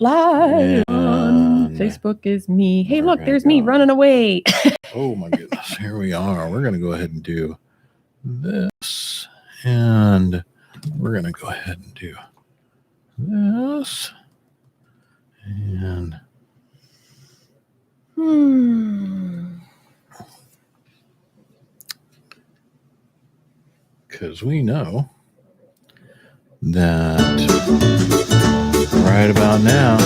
Live on Facebook is me. Hey, look, there's me running away. Oh my goodness, here we are. We're going to go ahead and do this, and we're going to go ahead and do this, and because we know that right about now,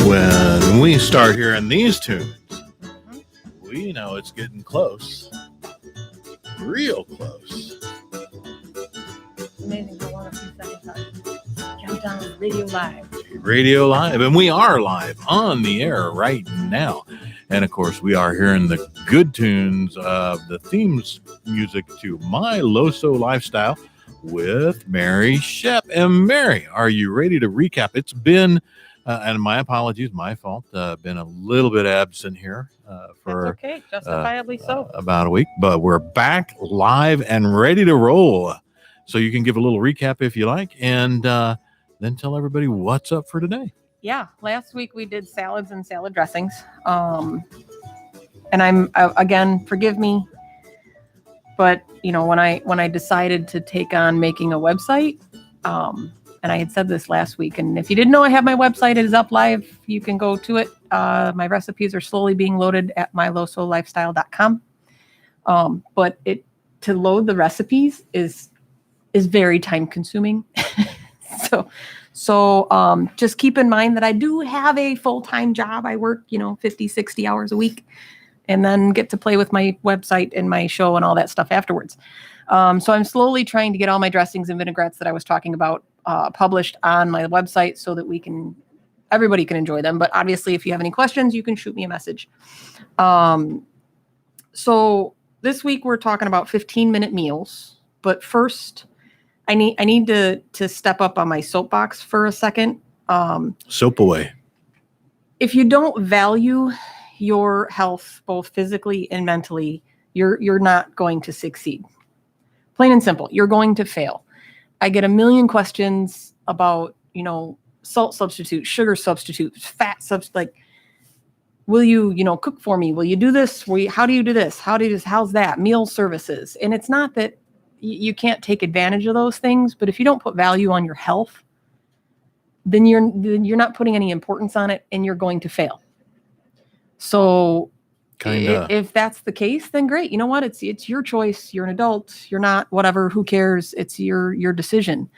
when we start hearing these tunes, we know it's getting close, real close. Amazing how long a few seconds are. Countdown Radio Live. Radio Live, and we are live on the air right now. And of course, we are hearing the good tunes of the themes music to My LoSo Lifestyle with Mary Schepp. And Mary, are you ready to recap? It's been, and my apologies, my fault, been a little bit absent here for That's okay, justifiably so. About a week, but we're back live and ready to roll. So you can give a little recap if you like, and then tell everybody what's up for today. Yeah, last week we did salads and salad dressings. And I'm again, forgive me, but you know, when I decided to take on making a website, and I had said this last week, and if you didn't know, I have my website. It is up live. You can go to it. My recipes are slowly being loaded at mylosolifestyle.com. But to load the recipes is very time consuming. So just keep in mind that I do have a full-time job. I work, 50, 60 hours a week, and then get to play with my website and my show and all that stuff afterwards. So I'm slowly trying to get all my dressings and vinaigrettes that I was talking about published on my website so that everybody can enjoy them. But obviously, if you have any questions, you can shoot me a message. So this week we're talking about 15-minute meals. But first, I need to step up on my soapbox for a second. Soap away. If you don't value your health, both physically and mentally, you're not going to succeed. Plain and simple, you're going to fail. I get a million questions about, salt substitutes, sugar substitutes, fat substitutes. Like, will you, cook for me? Will you do this? How do you do this? How's that? Meal services. And it's not that you can't take advantage of those things, but if you don't put value on your health, then you're not putting any importance on it, and you're going to fail. So if that's the case, then great. You know what? It's your choice. You're an adult. You're not, whatever, who cares? It's your decision.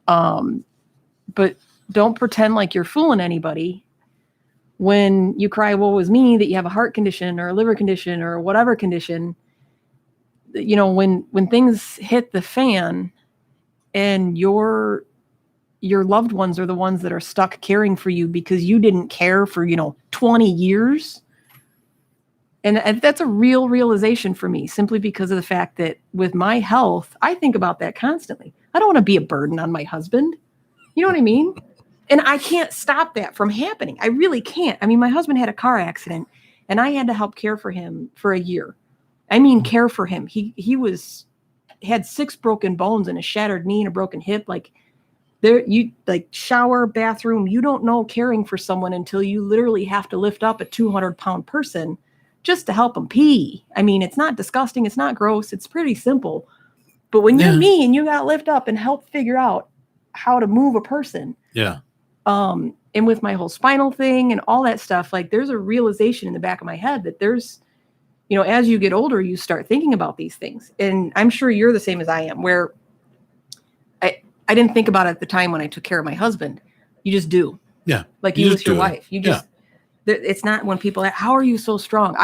But don't pretend like you're fooling anybody when you cry, woe is me, that you have a heart condition or a liver condition or whatever condition. When things hit the fan and your loved ones are the ones that are stuck caring for you because you didn't care for, 20 years. And that's a real realization for me, simply because of the fact that with my health, I think about that constantly. I don't want to be a burden on my husband. You know what I mean? And I can't stop that from happening. I really can't. I mean, my husband had a car accident and I had to help care for him for a year. I mean, care for him. He had 6 broken bones and a shattered knee and a broken hip. Shower, bathroom. You don't know caring for someone until you literally have to lift up a 200-pound person just to help them pee. I mean, it's not disgusting. It's not gross. It's pretty simple. But when you're me and you got to lift up and help figure out how to move a person. Yeah. And with my whole spinal thing and all that stuff, there's a realization in the back of my head that there's, as you get older, you start thinking about these things. And I'm sure you're the same as I am, where I didn't think about it at the time when I took care of my husband. You just do. Yeah. Like you with your wife. You just, it's not when people ask, how are you so strong?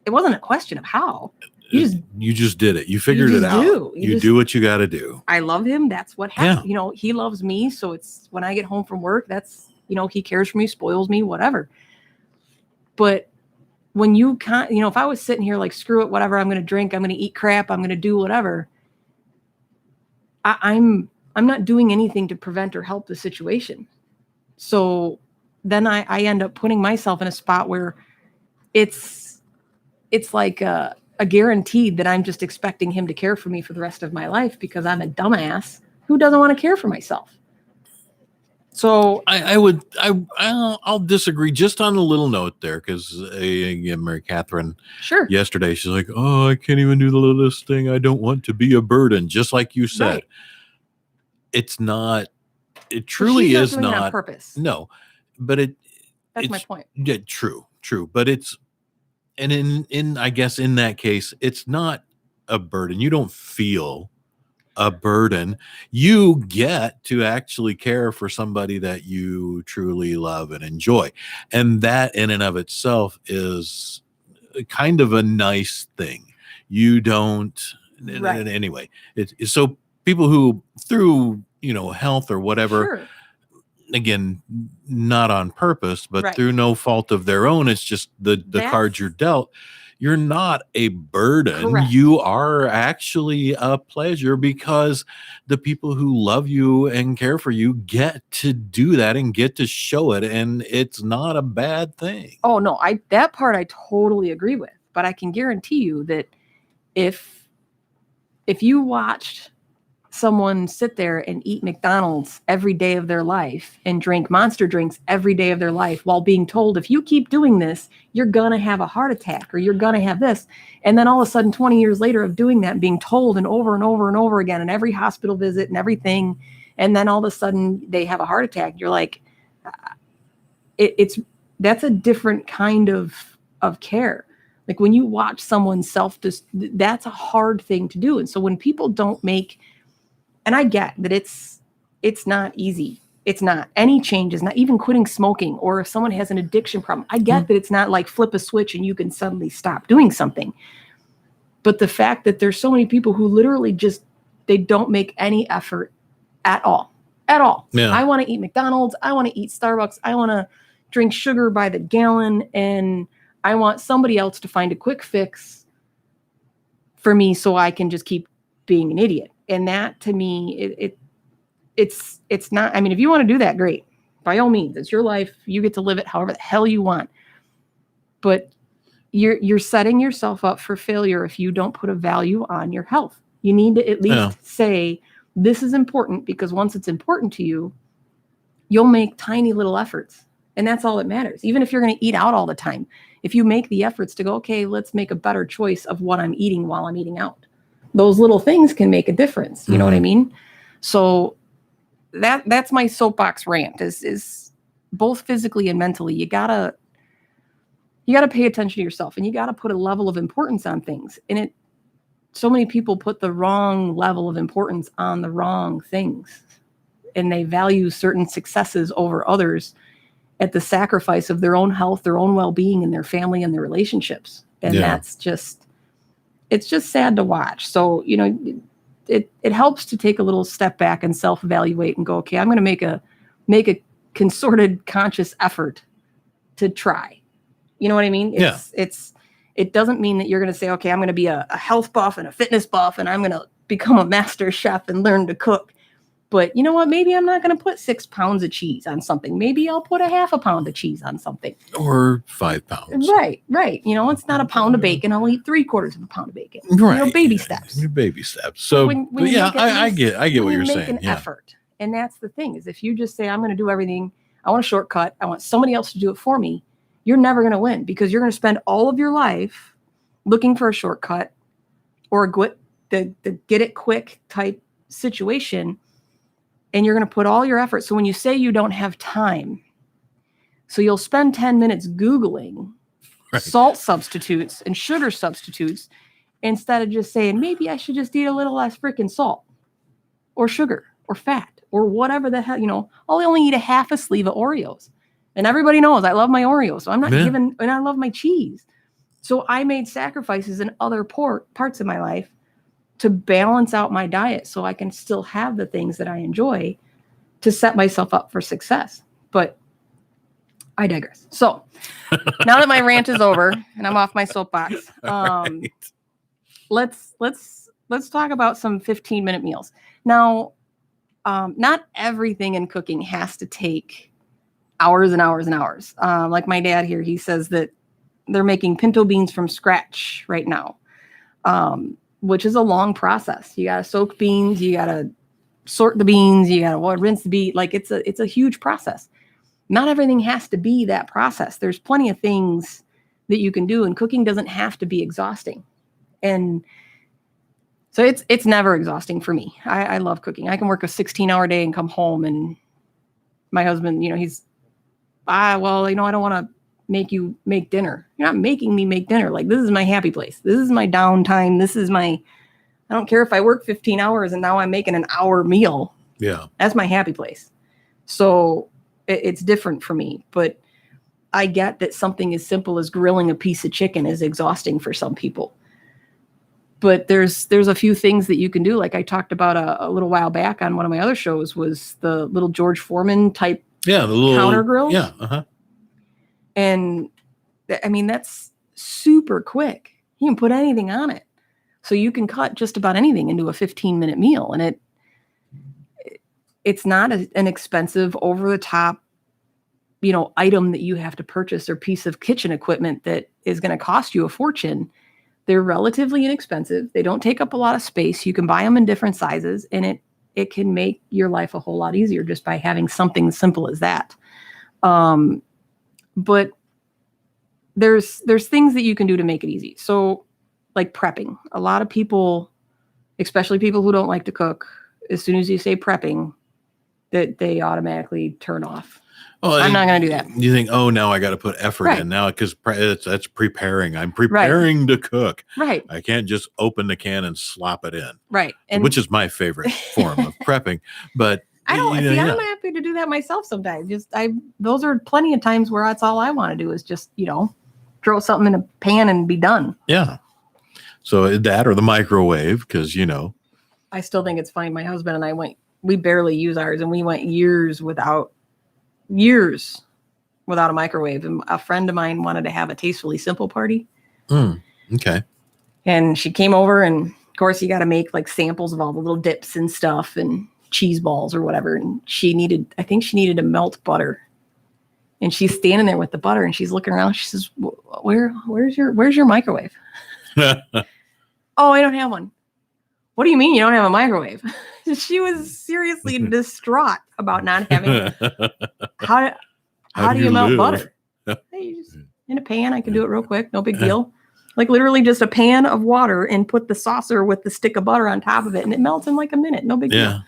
It wasn't a question of how. You just did it. You figured it out. You do what you got to do. I love him. That's what happens. Yeah. He loves me. So it's when I get home from work, that's, he cares for me, spoils me, whatever. But when you can't, if I was sitting here like, screw it, whatever, I'm going to drink, I'm going to eat crap, I'm going to do whatever. I'm not doing anything to prevent or help the situation. So then I end up putting myself in a spot where it's like a guaranteed that I'm just expecting him to care for me for the rest of my life because I'm a dumbass who doesn't want to care for myself. So I'll disagree just on a little note there, because again, Mary Catherine, sure. yesterday she's like, oh, I can't even do the littlest thing. I don't want to be a burden. Just like you said, Right. it's not. It But truly she's not is doing it on not. purpose. No, but That's my it's point. yeah, true. But it's, and in I guess in that case, it's not a burden. You don't feel a burden. You get to actually care for somebody that you truly love and enjoy, and that in and of itself is kind of a nice thing. You don't Right. anyway. It's so people who, through health or whatever, Sure. again, not on purpose, but Right. through no fault of their own, it's just the cards you're dealt. You're not a burden. Correct. You are actually a pleasure, because the people who love you and care for you get to do that and get to show it, and it's not a bad thing. Oh no, that part I totally agree with. But I can guarantee you that if you watched someone sit there and eat McDonald's every day of their life and drink Monster drinks every day of their life while being told, if you keep doing this, you're going to have a heart attack or you're going to have this. And then all of a sudden, 20 years later of doing that, being told and over and over and over again in every hospital visit and everything. And then all of a sudden they have a heart attack. You're like, that's a different kind of care. Like when you watch someone that's a hard thing to do. And so when people don't make, and I get that it's not easy. It's not. Any change is not, even quitting smoking, or if someone has an addiction problem. I get that it's not like flip a switch and you can suddenly stop doing something. But the fact that there's so many people who literally they don't make any effort at all. At all. Yeah. I want to eat McDonald's. I want to eat Starbucks. I want to drink sugar by the gallon. And I want somebody else to find a quick fix for me so I can just keep being an idiot. And that, to me, it's not. I mean, if you want to do that, great. By all means, it's your life. You get to live it however the hell you want. But you're setting yourself up for failure if you don't put a value on your health. You need to at least say, this is important, because once it's important to you, you'll make tiny little efforts. And that's all that matters. Even if you're going to eat out all the time, if you make the efforts to go, okay, let's make a better choice of what I'm eating while I'm eating out. Those little things can make a difference. You know what I mean? So that's my soapbox rant is both physically and mentally. You gotta pay attention to yourself, and you gotta put a level of importance on things. And so many people put the wrong level of importance on the wrong things, and they value certain successes over others at the sacrifice of their own health, their own well-being, and their family and their relationships. And that's just, it's just sad to watch. So, it helps to take a little step back and self-evaluate and go, okay, I'm going to make a concerted, conscious effort to try. You know what I mean? It doesn't mean that you're going to say, okay, I'm going to be a health buff and a fitness buff, and I'm going to become a master chef and learn to cook. But you know what? Maybe I'm not going to put 6 pounds of cheese on something. Maybe I'll put a half a pound of cheese on something. Or 5 pounds. Right. It's not a pound of bacon. I'll eat 3/4 of a pound of bacon. Right. Baby steps. Baby steps. So, I get what you're saying. Make an effort. And that's the thing, is if you just say, I'm going to do everything, I want a shortcut, I want somebody else to do it for me, you're never going to win, because you're going to spend all of your life looking for a shortcut or the get it quick type situation. And you're going to put all your effort. So when you say you don't have time, so you'll spend 10 minutes Googling salt substitutes and sugar substitutes, instead of just saying, maybe I should just eat a little less freaking salt or sugar or fat or whatever the hell, I'll only eat a half a sleeve of Oreos. And everybody knows I love my Oreos. So I'm not and I love my cheese. So I made sacrifices in other parts of my life to balance out my diet so I can still have the things that I enjoy to set myself up for success. But I digress. So now that my rant is over and I'm off my soapbox, let's talk about some 15-minute meals. Now, not everything in cooking has to take hours and hours and hours. Like my dad here, he says that they're making pinto beans from scratch right now. Which is a long process. You got to soak beans. You got to sort the beans, you got to rinse the beet. Like it's a huge process. Not everything has to be that process. There's plenty of things that you can do, and cooking doesn't have to be exhausting. And so it's never exhausting for me. I love cooking. I can work a 16-hour day and come home, and my husband, he's, I don't want to make you make dinner. You're not making me make dinner. Like, this is my happy place. This is my downtime. I don't care if I work 15 hours and now I'm making an hour meal. Yeah. That's my happy place. So it's different for me, but I get that something as simple as grilling a piece of chicken is exhausting for some people. But there's a few things that you can do. Like I talked about a little while back on one of my other shows, was the little George Foreman type the little counter grills. Yeah. Uh-huh. And that's super quick. You can put anything on it. So you can cut just about anything into a 15-minute meal. And it's not an expensive, over-the-top, item that you have to purchase, or piece of kitchen equipment that is going to cost you a fortune. They're relatively inexpensive. They don't take up a lot of space. You can buy them in different sizes, and it can make your life a whole lot easier just by having something as simple as that. But there's things that you can do to make it easy. So like prepping. A lot of people, especially people who don't like to cook, as soon as you say prepping, that they automatically turn off. Oh, I'm not going to do that. You think, now I got to put effort in now, because that's preparing. I'm preparing to cook. Right. I can't just open the can and slop it in. Right. Which is my favorite form of prepping. But I'm happy to do that myself sometimes. Those are plenty of times where that's all I want to do is just, throw something in a pan and be done. Yeah. So that, or the microwave, because, I still think it's funny. My husband and I we barely use ours, and we went years without a microwave. And a friend of mine wanted to have a Tastefully Simple party. Okay. And she came over, and of course you got to make like samples of all the little dips and stuff and cheese balls or whatever. And I think she needed to melt butter. And she's standing there with the butter, and she's looking around. She says, where's your microwave? Oh, I don't have one. What do you mean you don't have a microwave? She was seriously distraught about not having it. How do you melt butter? Hey, just in a pan. I can do it real quick. No big deal. Like literally just a pan of water, and put the saucer with the stick of butter on top of it, and it melts in like a minute. No big deal.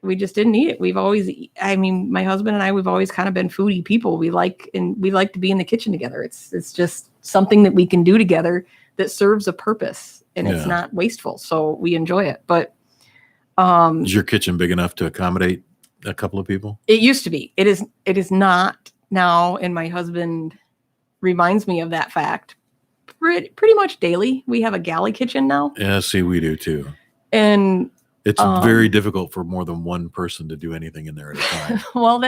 We just didn't eat it. My husband and I, we've always kind of been foodie people. We like to be in the kitchen together. It's just something that we can do together that serves a purpose, and it's not wasteful. So we enjoy it. But is your kitchen big enough to accommodate a couple of people? It used to be. It is not now. And my husband reminds me of that fact pretty much daily. We have a galley kitchen now. Yeah, see, we do too. And it's very difficult for more than one person to do anything in there at a time. Well,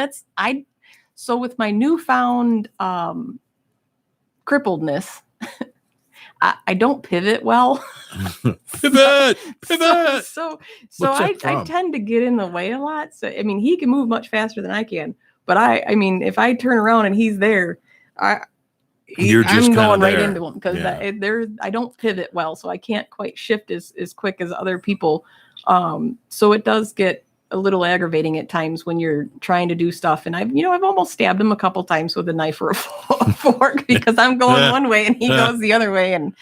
so with my newfound crippledness, I don't pivot well. Pivot. So I tend to get in the way a lot. So he can move much faster than I can, but if I turn around and he's there, I'm going right into him, because I don't pivot well, so I can't quite shift as quick as other people. So it does get a little aggravating at times when you're trying to do stuff. And I've almost stabbed him a couple times with a knife or a fork, because I'm going one way and he goes the other way. And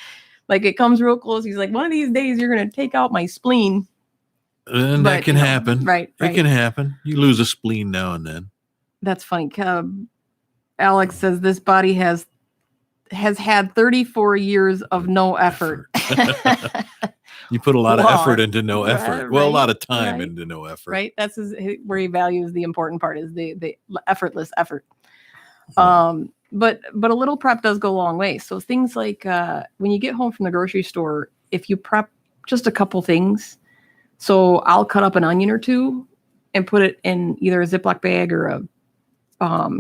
like, it comes real close. He's like, one of these days you're going to take out my spleen. And that can happen. Right. It can happen. You lose a spleen now and then. That's funny. Alex says this body has had 34 years of no effort. You put a lot of effort into no effort. Well, a lot of time into no effort. Right. That's where he values the important part, is the effortless effort. But a little prep does go a long way. So things like when you get home from the grocery store, if you prep just a couple things. So I'll cut up an onion or two and put it in either a Ziploc bag or a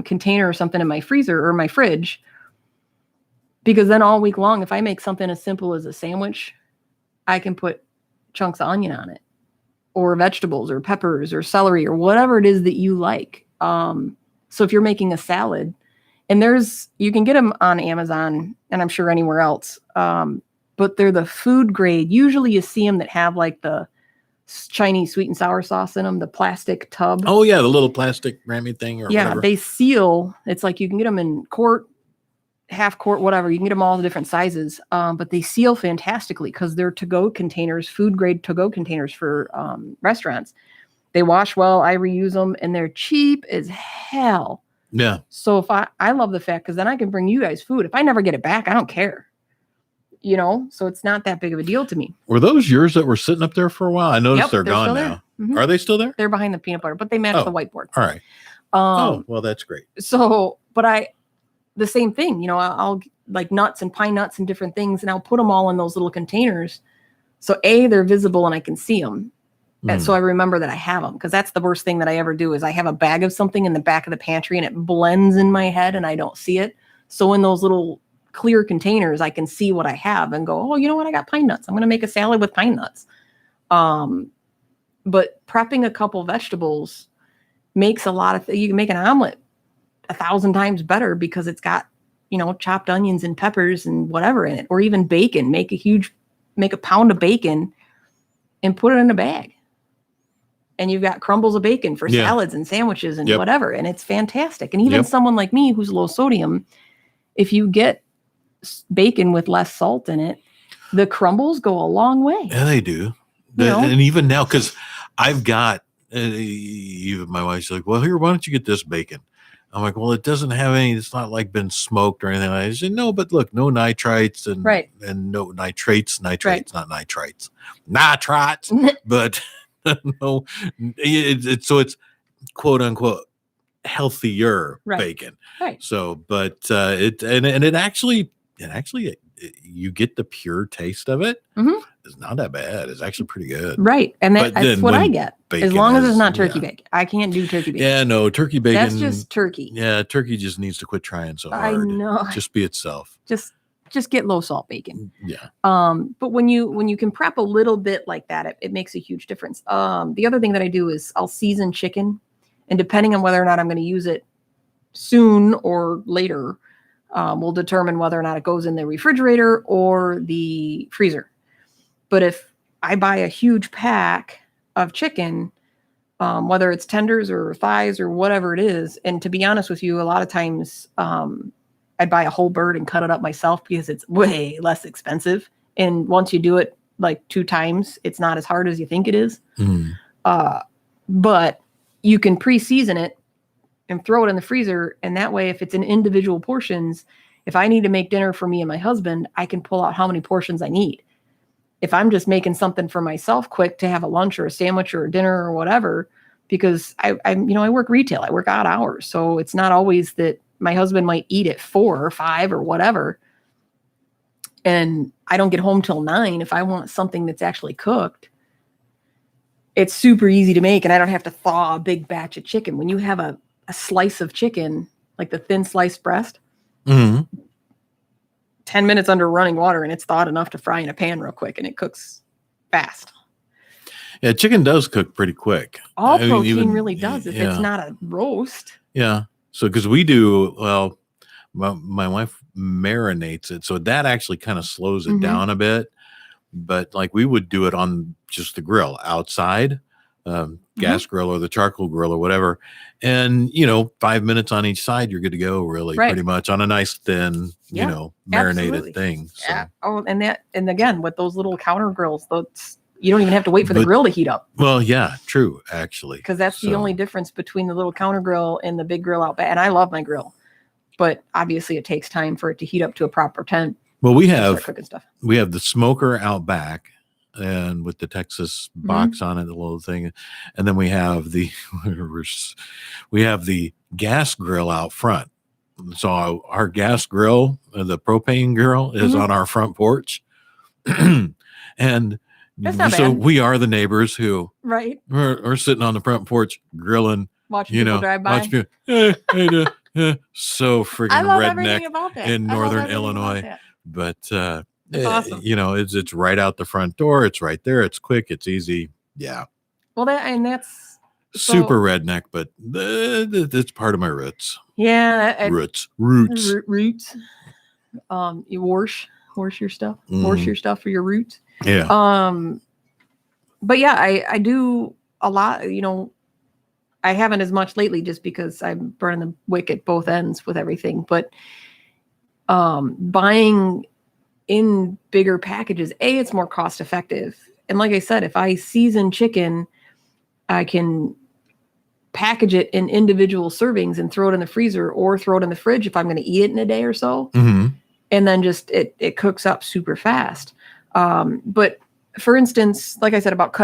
container or something in my freezer or my fridge. Because then all week long, if I make something as simple as a sandwich, I can put chunks of onion on it, or vegetables or peppers or celery or whatever it is that you like. So if you're making a salad, and you can get them on Amazon, and I'm sure anywhere else, but they're the food grade. Usually you see them that have like the Chinese sweet and sour sauce in them, the plastic tub. Oh yeah, the little plastic Grammy thing or whatever. They seal. It's like you can get them in quart, half quart, whatever. You can get them all the different sizes, but they seal fantastically because they're to-go containers, food grade to-go containers for restaurants. They wash well. I reuse them, and they're cheap as hell. Yeah. So if I love the fact, because then I can bring you guys food. If I never get it back, I don't care. So it's not that big of a deal to me. Were those yours that were sitting up there for a while? I noticed they're gone now. Mm-hmm. Are they still there? They're behind the peanut butter, but they match the whiteboard. All right. Well, that's great. So, but the same thing, I'll like nuts and pine nuts and different things, and I'll put them all in those little containers. So they're visible and I can see them. And so I remember that I have them, because that's the worst thing that I ever do is I have a bag of something in the back of the pantry and it blends in my head and I don't see it. So in those little clear containers, I can see what I have and go, oh, you know what? I got pine nuts. I'm going to make a salad with pine nuts. But prepping a couple vegetables makes a lot of you can make an omelet 1,000 times better because it's got, chopped onions and peppers and whatever in it, or even bacon. Make a pound of bacon and put it in a bag. And you've got crumbles of bacon for salads and sandwiches and whatever. And it's fantastic. And even someone like me who's low sodium, if you get bacon with less salt in it, the crumbles go a long way. Yeah, they do. And even now, because I've got, my wife's like, well, here, why don't you get this bacon? I'm like, well, it doesn't have any, it's not like been smoked or anything. I said, no, but look, no nitrites and no nitrates, not nitrites, nitrites, but no, so it's quote unquote healthier bacon. Right. So, but it actually, you get the pure taste of it. Mm-hmm. It's not that bad. It's actually pretty good. Right. And that's what I get. As long as it's not turkey bacon. I can't do turkey bacon. Yeah, no, turkey bacon. That's just turkey. Yeah, turkey just needs to quit trying so hard. I know. Just be itself. Just get low salt bacon. Yeah. But when you can prep a little bit like that, it makes a huge difference. The other thing that I do is I'll season chicken, and depending on whether or not I'm going to use it soon or later, will determine whether or not it goes in the refrigerator or the freezer. But if I buy a huge pack of chicken, whether it's tenders or thighs or whatever it is, and to be honest with you, a lot of times I'd buy a whole bird and cut it up myself because it's way less expensive. And once you do it like 2 times, it's not as hard as you think it is. Mm. But you can pre-season it and throw it in the freezer. And that way, if it's in individual portions, if I need to make dinner for me and my husband, I can pull out how many portions I need. If I'm just making something for myself quick to have a lunch or a sandwich or a dinner or whatever, because I work retail, I work odd hours. So it's not always that my husband might eat at 4 or 5 or whatever. And I don't get home till 9. If I want something that's actually cooked, it's super easy to make. And I don't have to thaw a big batch of chicken. When you have a slice of chicken, like the thin sliced breast, 10 minutes under running water, and it's thawed enough to fry in a pan real quick, and it cooks fast. Yeah, chicken does cook pretty quick. All protein really does if it's not a roast. Yeah. So because we do, well, my wife marinates it, so that actually kind of slows it down a bit. But like we would do it on just the grill outside, gas grill or the charcoal grill or whatever. And, 5 minutes on each side, you're good to go, really, pretty much on a nice thin, marinated thing. So. Yeah. Oh, and again, with those little counter grills, you don't even have to wait for the grill to heat up. Well, yeah, true, actually. Because that's the only difference between the little counter grill and the big grill out back. And I love my grill, but obviously it takes time for it to heat up to a proper temp. Well, we have the smoker out back, and with the Texas box on it, the little thing, and then we have the gas grill out front. So our gas grill, the propane grill, is on our front porch, and so we are the neighbors who are sitting on the front porch grilling, watching people drive by. So freaking redneck in northern Illinois. But awesome. It's right out the front door. It's right there. It's quick. It's easy. Yeah. Well, that's super redneck, but it's part of my roots. Yeah. Roots. Wash. horse your stuff for your roots. Yeah. But yeah, I do a lot, I haven't as much lately just because I'm burning the wick at both ends with everything, but buying in bigger packages, it's more cost effective. And like I said, if I season chicken, I can package it in individual servings and throw it in the freezer or throw it in the fridge if I'm going to eat it in a day or so. Mm-hmm. And then just it cooks up super fast. But for instance, like I said about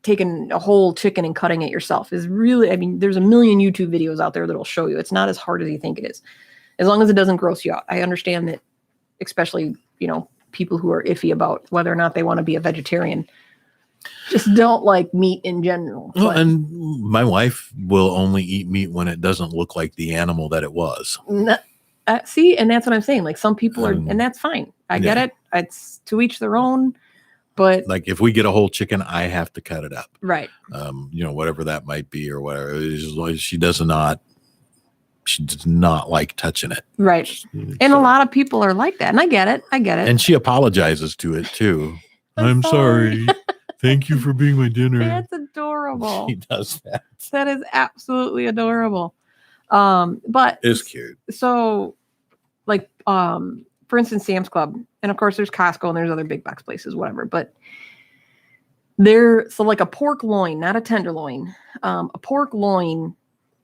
taking a whole chicken and cutting it yourself is really, there's a million YouTube videos out there that'll show you. It's not as hard as you think it is. As long as it doesn't gross you out. I understand that, especially, people who are iffy about whether or not they want to be a vegetarian just don't like meat in general. Well, and my wife will only eat meat when it doesn't look like the animal that it was. See, and that's what I'm saying. Like some people are, and that's fine. I get it. It's to each their own. But like if we get a whole chicken, I have to cut it up. Right. Whatever that might be or whatever. She does not like touching it. Right. And a lot of people are like that. And I get it. And she apologizes to it too. I'm sorry. Thank you for being my dinner. That's adorable. She does that. That is absolutely adorable. But it's cute. So like, for instance, Sam's Club, and of course there's Costco and there's other big box places, whatever, but so like a pork loin, not a tenderloin, a pork loin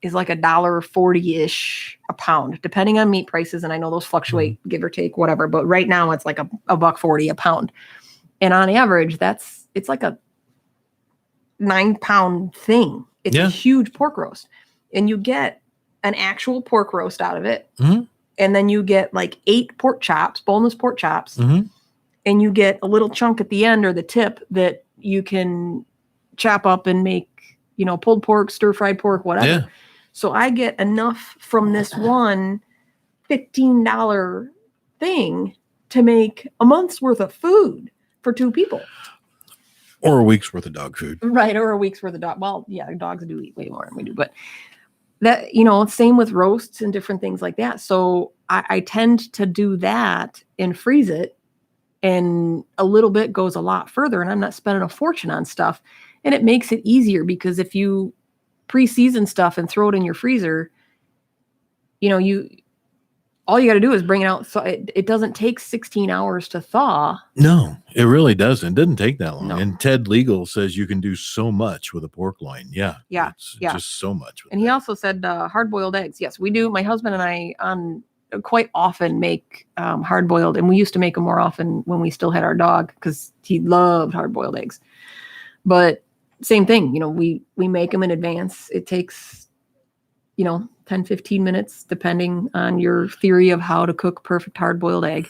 is like $1.40-ish a pound, depending on meat prices. And I know those fluctuate, give or take, whatever, but right now it's like a $1.40 a pound. And on average, it's like a 9-pound thing. It's a huge pork roast, and you get an actual pork roast out of it. Mm-hmm. And then you get like 8 pork chops, boneless pork chops. Mm-hmm. And you get a little chunk at the end or the tip that you can chop up and make, pulled pork, stir-fried pork, whatever. Yeah. So I get enough from this one $15 thing to make a month's worth of food for 2 people. Or a week's worth of dog food. Right. Or a week's worth of dog. Well, yeah, dogs do eat way more than we do. But that, same with roasts and different things like that. So I tend to do that and freeze it. And a little bit goes a lot further. And I'm not spending a fortune on stuff. And it makes it easier because if you pre-season stuff and throw it in your freezer, all you got to do is bring it out. So it doesn't take 16 hours to thaw. No, it really doesn't. It doesn't take that long. No. And Ted Legal says you can do so much with a pork loin. Yeah. Yeah. Just so much. And he also said hard-boiled eggs. Yes, we do. My husband and I quite often make hard-boiled, and we used to make them more often when we still had our dog because he loved hard-boiled eggs. But same thing, we make them in advance. It takes, 10, 15 minutes, depending on your theory of how to cook perfect hard-boiled egg.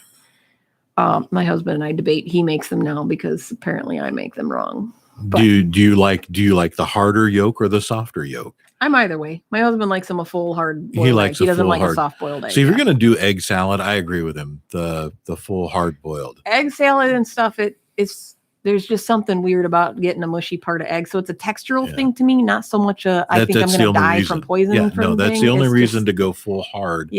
My husband and I debate. He makes them now because apparently I make them wrong. But do you like the harder yolk or the softer yolk? I'm either way. My husband likes them a full hard boiled He likes egg. He doesn't like a soft boiled egg. So if you're gonna do egg salad, I agree with him. The full hard boiled egg salad and stuff. There's just something weird about getting a mushy part of egg. So it's a textural thing to me, not so much I think I'm going to die from poisoning. Yeah, no, that's the only reason to go full hard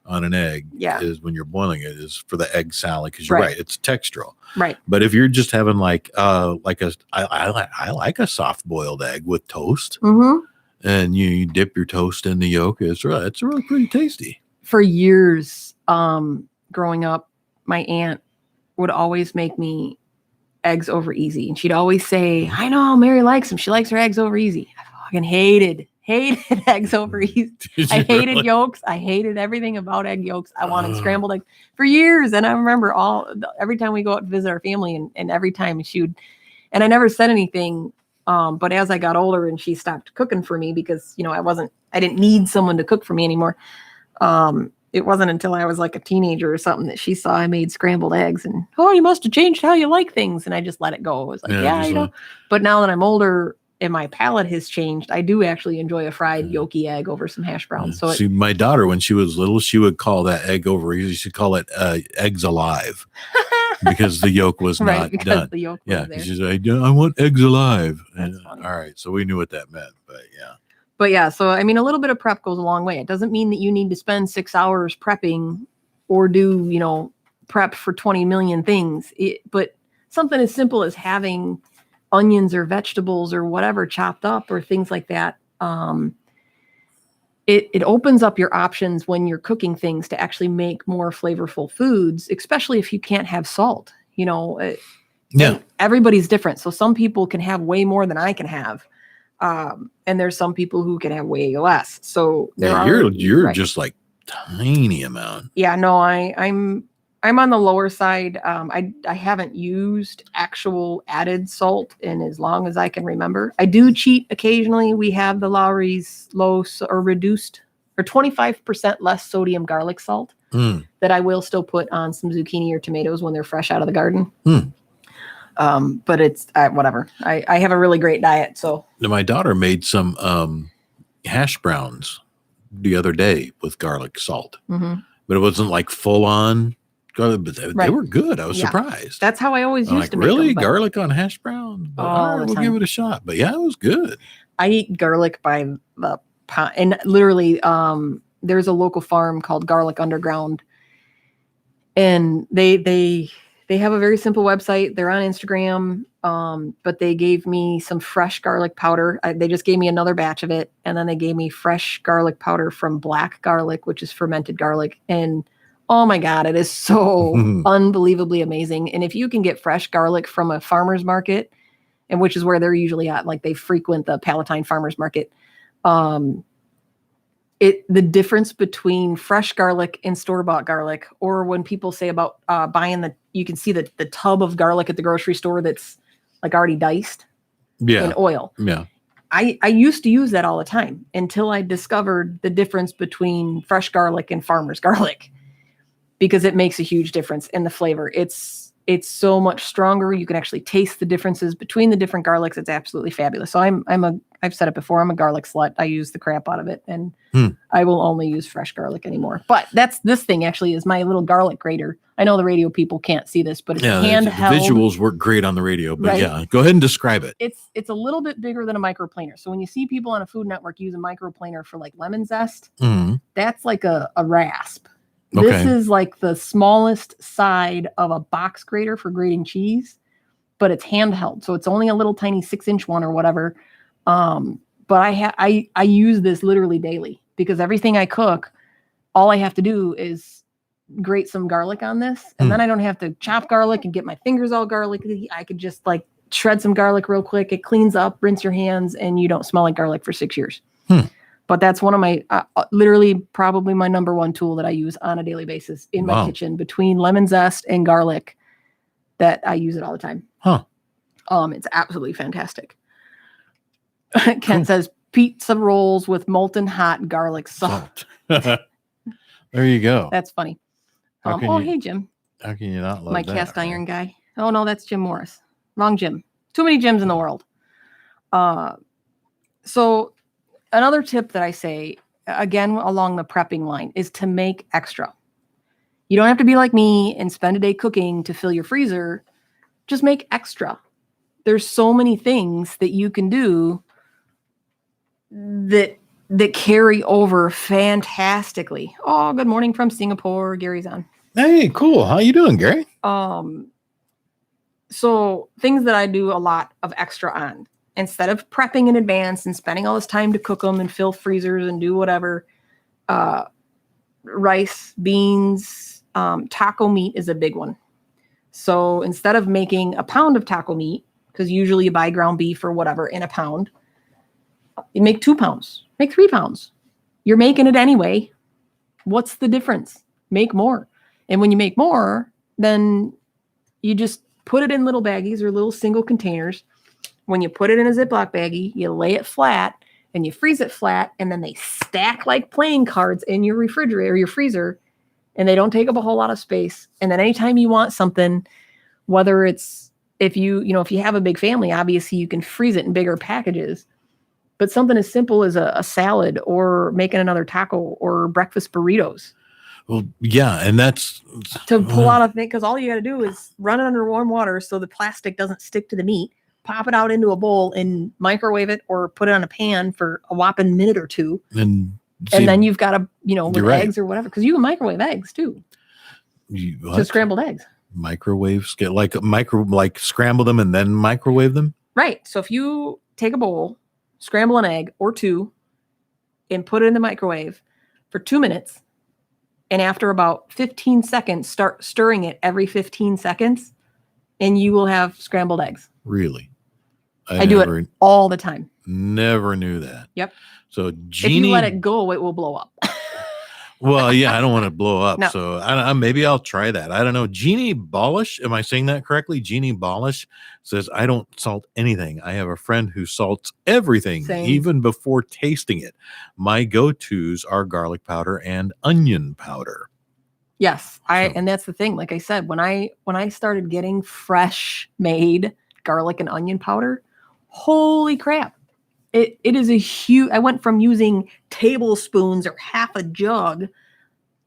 on an egg is when you're boiling it is for the egg salad. Cause you're right. It's textural. Right. But if you're just having I like a soft boiled egg with toast and you dip your toast in the yolk, it's really pretty tasty. For years, growing up, my aunt would always make me eggs over easy. And she'd always say, I know Mary likes them. She likes her eggs over easy. I fucking hated eggs over easy. I hated yolks. I hated everything about egg yolks. I wanted scrambled eggs for years. And I remember every time we go out to visit our family and every time and I never said anything. But as I got older and she stopped cooking for me because, I didn't need someone to cook for me anymore. It wasn't until I was like a teenager or something that she saw I made scrambled eggs and, you must have changed how you like things. And I just let it go. I was like, But now that I'm older and my palate has changed, I do actually enjoy a fried yolky egg over some hash browns. So see, my daughter, when she was little, she would call that egg over easy. She'd call it eggs alive because the yolk was not done. The yolk was there. She's like, I want eggs alive. And, all right. So we knew what that meant, but yeah. But yeah, so a little bit of prep goes a long way. It doesn't mean that you need to spend 6 hours prepping or do, prep for 20 million things. But something as simple as having onions or vegetables or whatever chopped up or things like that, it opens up your options when you're cooking things to actually make more flavorful foods, especially if you can't have salt. Everybody's different. So some people can have way more than I can have. And there's some people who can have way less. So you're right. Just like tiny amount. Yeah, no, I'm on the lower side. I haven't used actual added salt in as long as I can remember. I do cheat occasionally. We have the Lawry's low or reduced or 25% less sodium garlic salt that I will still put on some zucchini or tomatoes when they're fresh out of the garden. But it's whatever. I have a really great diet. So now my daughter made some hash browns the other day with garlic salt, but it wasn't like full on. But they were good. I was surprised. That's how I always used to make really them, garlic on hash browns. But all right, we'll give it a shot. But yeah, it was good. I eat garlic by the pound, and literally, there's a local farm called Garlic Underground, and they have a very simple website. They're on Instagram, but they gave me some fresh garlic powder. They just gave me another batch of it, and then they gave me fresh garlic powder from black garlic, which is fermented garlic, and oh my God, it is so unbelievably amazing. And if you can get fresh garlic from a farmer's market, and which is where they're usually at, like they frequent the Palatine Farmers Market, the difference between fresh garlic and store-bought garlic, or when people say about buying you can see the tub of garlic at the grocery store that's like already diced in oil. Yeah. I used to use that all the time until I discovered the difference between fresh garlic and farmer's garlic, because it makes a huge difference in the flavor. It's so much stronger. You can actually taste the differences between the different garlics. It's absolutely fabulous. So I've said it before, I'm a garlic slut. I use the crap out of it, and I will only use fresh garlic anymore. But this thing actually is my little garlic grater. I know the radio people can't see this, but it's handheld. The visuals work great on the radio, but right? Go ahead and describe it. It's a little bit bigger than a microplaner. So when you see people on a Food Network use a microplaner for like lemon zest, that's like a rasp. Okay. This is like the smallest side of a box grater for grating cheese, but it's handheld. So it's only a little tiny 6-inch one or whatever. But I use this literally daily, because everything I cook, all I have to do is grate some garlic on this. And then I don't have to chop garlic and get my fingers all garlicky. I could just like shred some garlic real quick. It cleans up, rinse your hands, and you don't smell like garlic for 6 years. But that's one of my, literally probably my number one tool that I use on a daily basis in my kitchen, between lemon zest and garlic, that I use it all the time. It's absolutely fantastic. Ken says pizza rolls with molten hot garlic salt. There you go. That's funny. Hey, Jim. How can you not love my cast iron guy? Oh, no, that's Jim Morris. Wrong Jim. Too many Jims in the world. So another tip that I say, again, along the prepping line, is to make extra. You don't have to be like me and spend a day cooking to fill your freezer. Just make extra. There's so many things that you can do that carry over fantastically. Oh, good morning from Singapore. Gary's on. Hey, cool. How you doing, Gary? So things that I do a lot of extra on, instead of prepping in advance and spending all this time to cook them and fill freezers and do whatever, rice, beans, taco meat is a big one. So instead of making a pound of taco meat, because usually you buy ground beef or whatever in a pound, you make 2 pounds, make 3 pounds. You're making it anyway. What's the difference? Make more. And when you make more, then you just put it in little baggies or little single containers. When you put it in a Ziploc baggie, you lay it flat and you freeze it flat, and then they stack like playing cards in your refrigerator or your freezer, and they don't take up a whole lot of space. And then anytime you want something, whether it's, if you have a big family, obviously you can freeze it in bigger packages, but something as simple as a salad or making another taco or breakfast burritos. Well, yeah, and that's to pull out of thing, because all you got to do is run it under warm water so the plastic doesn't stick to the meat. Pop it out into a bowl and microwave it, or put it on a pan for a whopping minute or two. And then you've got with eggs or whatever, because you can microwave eggs too. to scrambled eggs. Microwave like scramble them and then microwave them? Right. So if you take a bowl, scramble an egg or two, and put it in the microwave for 2 minutes, and after about 15 seconds, start stirring it every 15 seconds, and you will have scrambled eggs. Really? I do it all the time. Never knew that. Yep. So if you let it go, it will blow up. Well, yeah, I don't want to blow up. No. So maybe I'll try that. I don't know. Jeannie Ballish, am I saying that correctly? Jeannie Ballish says, I don't salt anything. I have a friend who salts everything, Same. even before tasting it. My go-tos are garlic powder and onion powder. Yes. And that's the thing. Like I said, when I started getting fresh made garlic and onion powder, holy crap. It is a huge, I went from using tablespoons or half a jug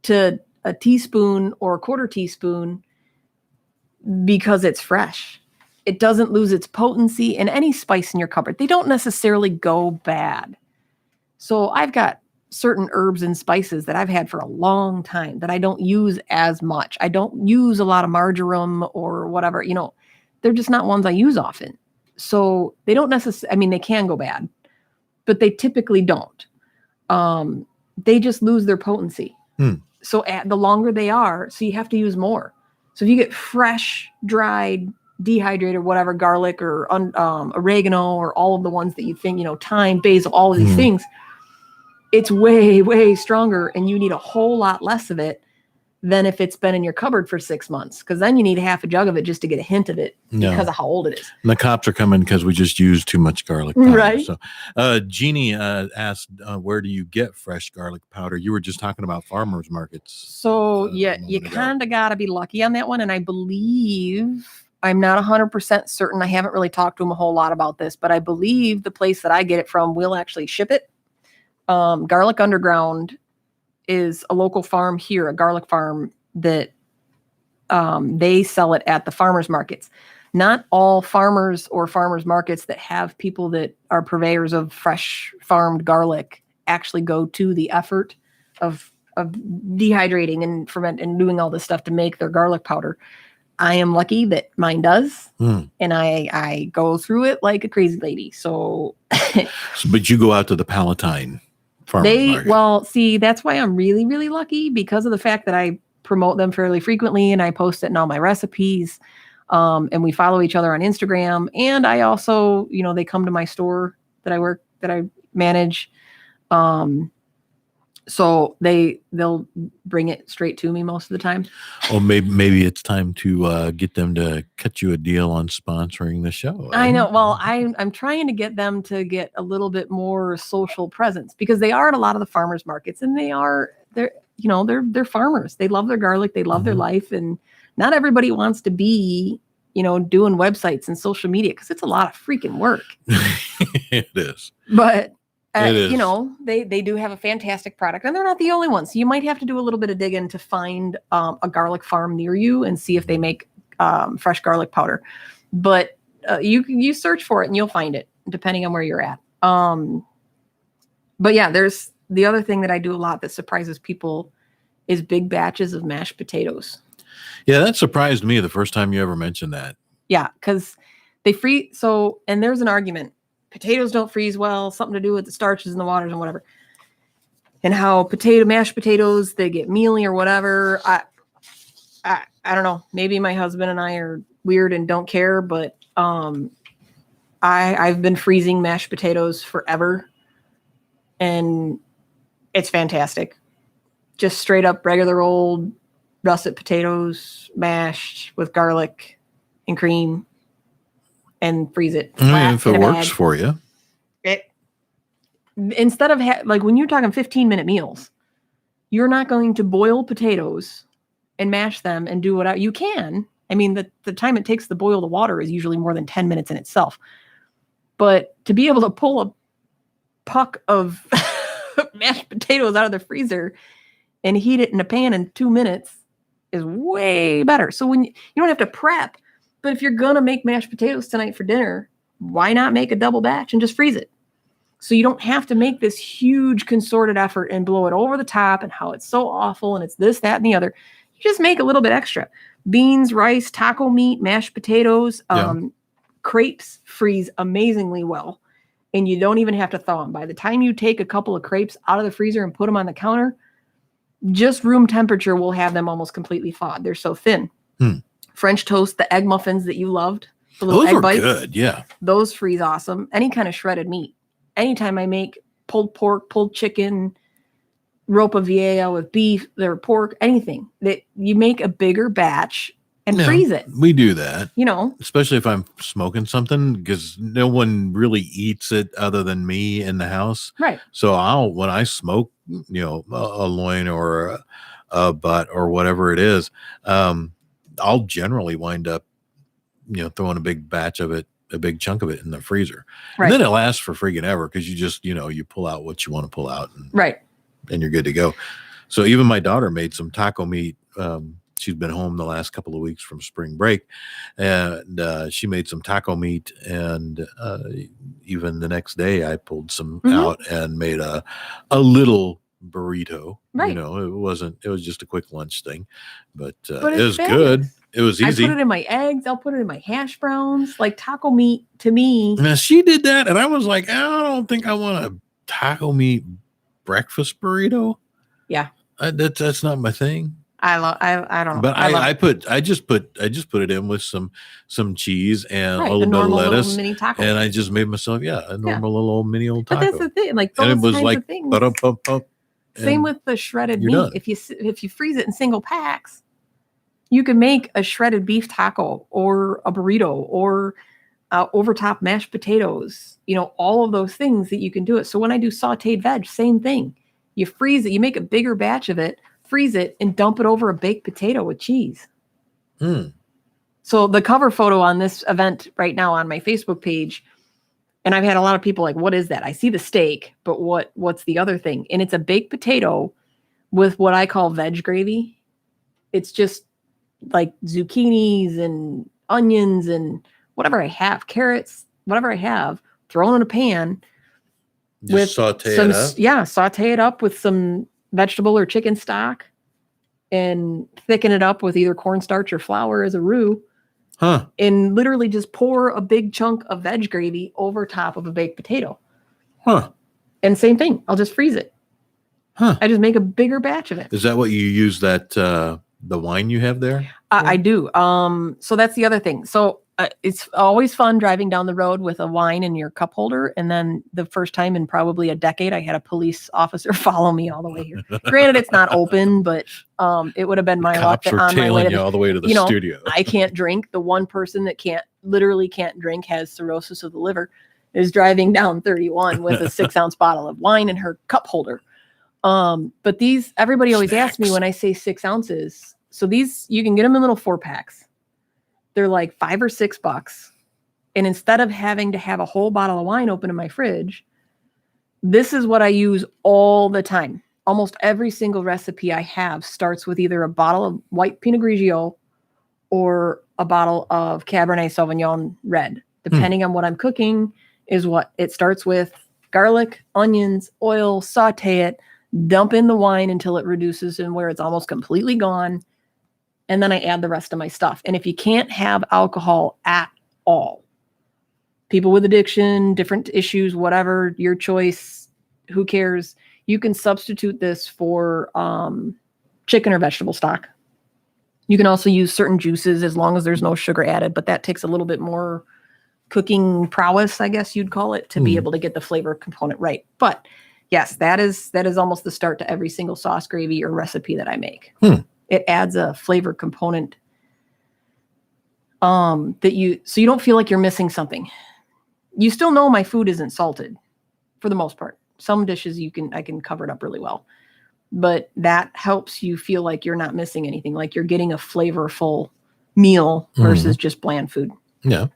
to a teaspoon or a quarter teaspoon because it's fresh. It doesn't lose its potency, and any spice in your cupboard, they don't necessarily go bad. So I've got certain herbs and spices that I've had for a long time that I don't use as much. I don't use a lot of marjoram or whatever, they're just not ones I use often. So they don't necessarily, they can go bad, but they typically don't. They just lose their potency. So the longer they are, so you have to use more. So if you get fresh, dried, dehydrated, whatever, garlic or oregano or all of the ones that you think, thyme, basil, all of these things, it's way, way stronger, and you need a whole lot less of it than if it's been in your cupboard for 6 months, because then you need half a jug of it just to get a hint of it because of how old it is. And the cops are coming because we just used too much garlic powder. Right. So Jeannie asked, where do you get fresh garlic powder? You were just talking about farmers markets. So you kind of got to be lucky on that one. And I believe, I'm not 100% certain, I haven't really talked to him a whole lot about this, but I believe the place that I get it from will actually ship it. Garlic Underground is a local farm here, a garlic farm that they sell it at the farmers markets. Not all farmers or farmers markets that have people that are purveyors of fresh farmed garlic actually go to the effort of dehydrating and ferment and doing all this stuff to make their garlic powder. I am lucky that mine does, and I go through it like a crazy lady. So, but you go out to the Palatine. Well, see, that's why I'm really, really lucky, because of the fact that I promote them fairly frequently and I post it in all my recipes. And we follow each other on Instagram. And I also, they come to my store that I manage. So they'll bring it straight to me most of the time. Oh, maybe it's time to get them to cut you a deal on sponsoring the show. I know. Well, I'm trying to get them to get a little bit more social presence, because they are at a lot of the farmers markets, and they're farmers. They love their garlic. They love their life. And not everybody wants to be, doing websites and social media, because it's a lot of freaking work. It is. But they do have a fantastic product, and they're not the only ones. So you might have to do a little bit of digging to find a garlic farm near you and see if they make fresh garlic powder. But you search for it and you'll find it, depending on where you're at. But yeah, there's the other thing that I do a lot that surprises people is big batches of mashed potatoes. Yeah, that surprised me the first time you ever mentioned that. Yeah, because they freeze. So, and there's an argument. Potatoes don't freeze well, something to do with the starches and the waters and whatever. And how mashed potatoes, they get mealy or whatever. I don't know. Maybe my husband and I are weird and don't care, but I've been freezing mashed potatoes forever, and it's fantastic. Just straight up regular old russet potatoes mashed with garlic and cream, and freeze it. If it works for you. Instead of like when you're talking 15-minute meals, you're not going to boil potatoes and mash them and do whatever you can. The time it takes to boil the water is usually more than 10 minutes in itself. But to be able to pull a puck of mashed potatoes out of the freezer and heat it in a pan in 2 minutes is way better. So when you don't have to prep, but if you're going to make mashed potatoes tonight for dinner, why not make a double batch and just freeze it? So you don't have to make this huge concerted effort and blow it over the top and how it's so awful and it's this, that, and the other. just make a little bit extra. Beans, rice, taco meat, mashed potatoes, crepes freeze amazingly well. And you don't even have to thaw them. By the time you take a couple of crepes out of the freezer and put them on the counter, just room temperature will have them almost completely thawed. They're so thin. French toast, the egg muffins that you loved, the little Those egg were bites. good, yeah. Those freeze awesome. Any kind of shredded meat. Anytime I make pulled pork, pulled chicken, ropa vieja with beef, or pork, anything that you make a bigger batch and freeze it. We do that. You know, especially if I'm smoking something, because no one really eats it other than me in the house. Right. So when I smoke, a loin or a butt or whatever it is, I'll generally wind up, throwing a big batch of it, a big chunk of it in the freezer. Right. And then it lasts for freaking ever because you just, you pull out what you want to pull out. And you're good to go. So even my daughter made some taco meat. She's been home the last couple of weeks from spring break, and she made some taco meat. And even the next day, I pulled some out and made a little burrito. Right. It was just a quick lunch thing, but it was fabulous. good. It was easy. I put it in my eggs. I'll put it in my hash browns. Like taco meat to me. Now she did that, and I was like, I don't think I want a taco meat breakfast burrito. Yeah, that's not my thing. I don't know. But I just put it in with some cheese and a little bit of lettuce, mini taco. and I just made myself a normal little old mini old taco. But that's the thing, like those and it was kinds like of things. Same with the shredded meat. Done. If you freeze it in single packs, you can make a shredded beef taco or a burrito or over top mashed potatoes. All of those things that you can do it. So when I do sautéed veg, same thing. You freeze it. You make a bigger batch of it. Freeze it and dump it over a baked potato with cheese. So the cover photo on this event right now on my Facebook page, and I've had a lot of people like, what is that? I see the steak, but what's the other thing? And it's a baked potato with what I call veg gravy. It's just like zucchinis and onions and whatever I have, carrots, whatever I have, thrown in a pan. Just saute it up? Yeah, saute it up with some vegetable or chicken stock and thicken it up with either cornstarch or flour as a roux. And literally just pour a big chunk of veg gravy over top of a baked potato. And same thing. I'll just freeze it. I just make a bigger batch of it. Is that what you use that the wine you have there? I do. So that's the other thing. So it's always fun driving down the road with a wine in your cup holder. And then the first time in probably a decade, I had a police officer follow me all the way here. Granted, it's not open, but it would have been my luck that on my way to all the way to the studio. I can't drink. The one person that literally can't drink, has cirrhosis of the liver, is driving down 31 with a 6-ounce bottle of wine in her cup holder. But everybody always asks me when I say 6 ounces. So these, you can get them in little 4-packs. They're like $5 or $6. And instead of having to have a whole bottle of wine open in my fridge, this is what I use all the time. Almost every single recipe I have starts with either a bottle of white Pinot Grigio or a bottle of Cabernet Sauvignon red, depending on what I'm cooking. Is what it starts with: garlic, onions, oil, saute it, dump in the wine until it reduces and where it's almost completely gone. And then I add the rest of my stuff. And if you can't have alcohol at all, people with addiction, different issues, whatever, your choice, who cares? You can substitute this for chicken or vegetable stock. You can also use certain juices as long as there's no sugar added, but that takes a little bit more cooking prowess, I guess you'd call it, to be able to get the flavor component right. But yes, that is almost the start to every single sauce, gravy, or recipe that I make. It adds a flavor component so you don't feel like you're missing something. You still know my food isn't salted for the most part. Some dishes I can cover it up really well, but that helps you feel like you're not missing anything, like you're getting a flavorful meal versus just bland food. Yeah.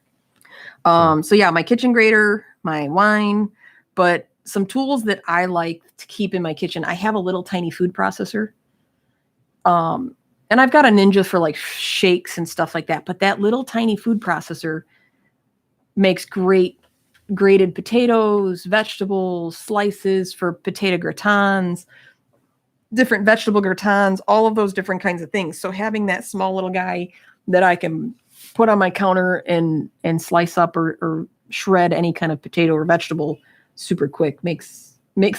So yeah, my kitchen grater, my wine, but some tools that I like to keep in my kitchen. I have a little tiny food processor. And I've got a Ninja for like shakes and stuff like that, but that little tiny food processor makes great grated potatoes, vegetables, slices for potato gratins. different vegetable gratins, all of those different kinds of things. So having that small little guy that I can put on my counter and slice up or shred any kind of potato or vegetable super quick makes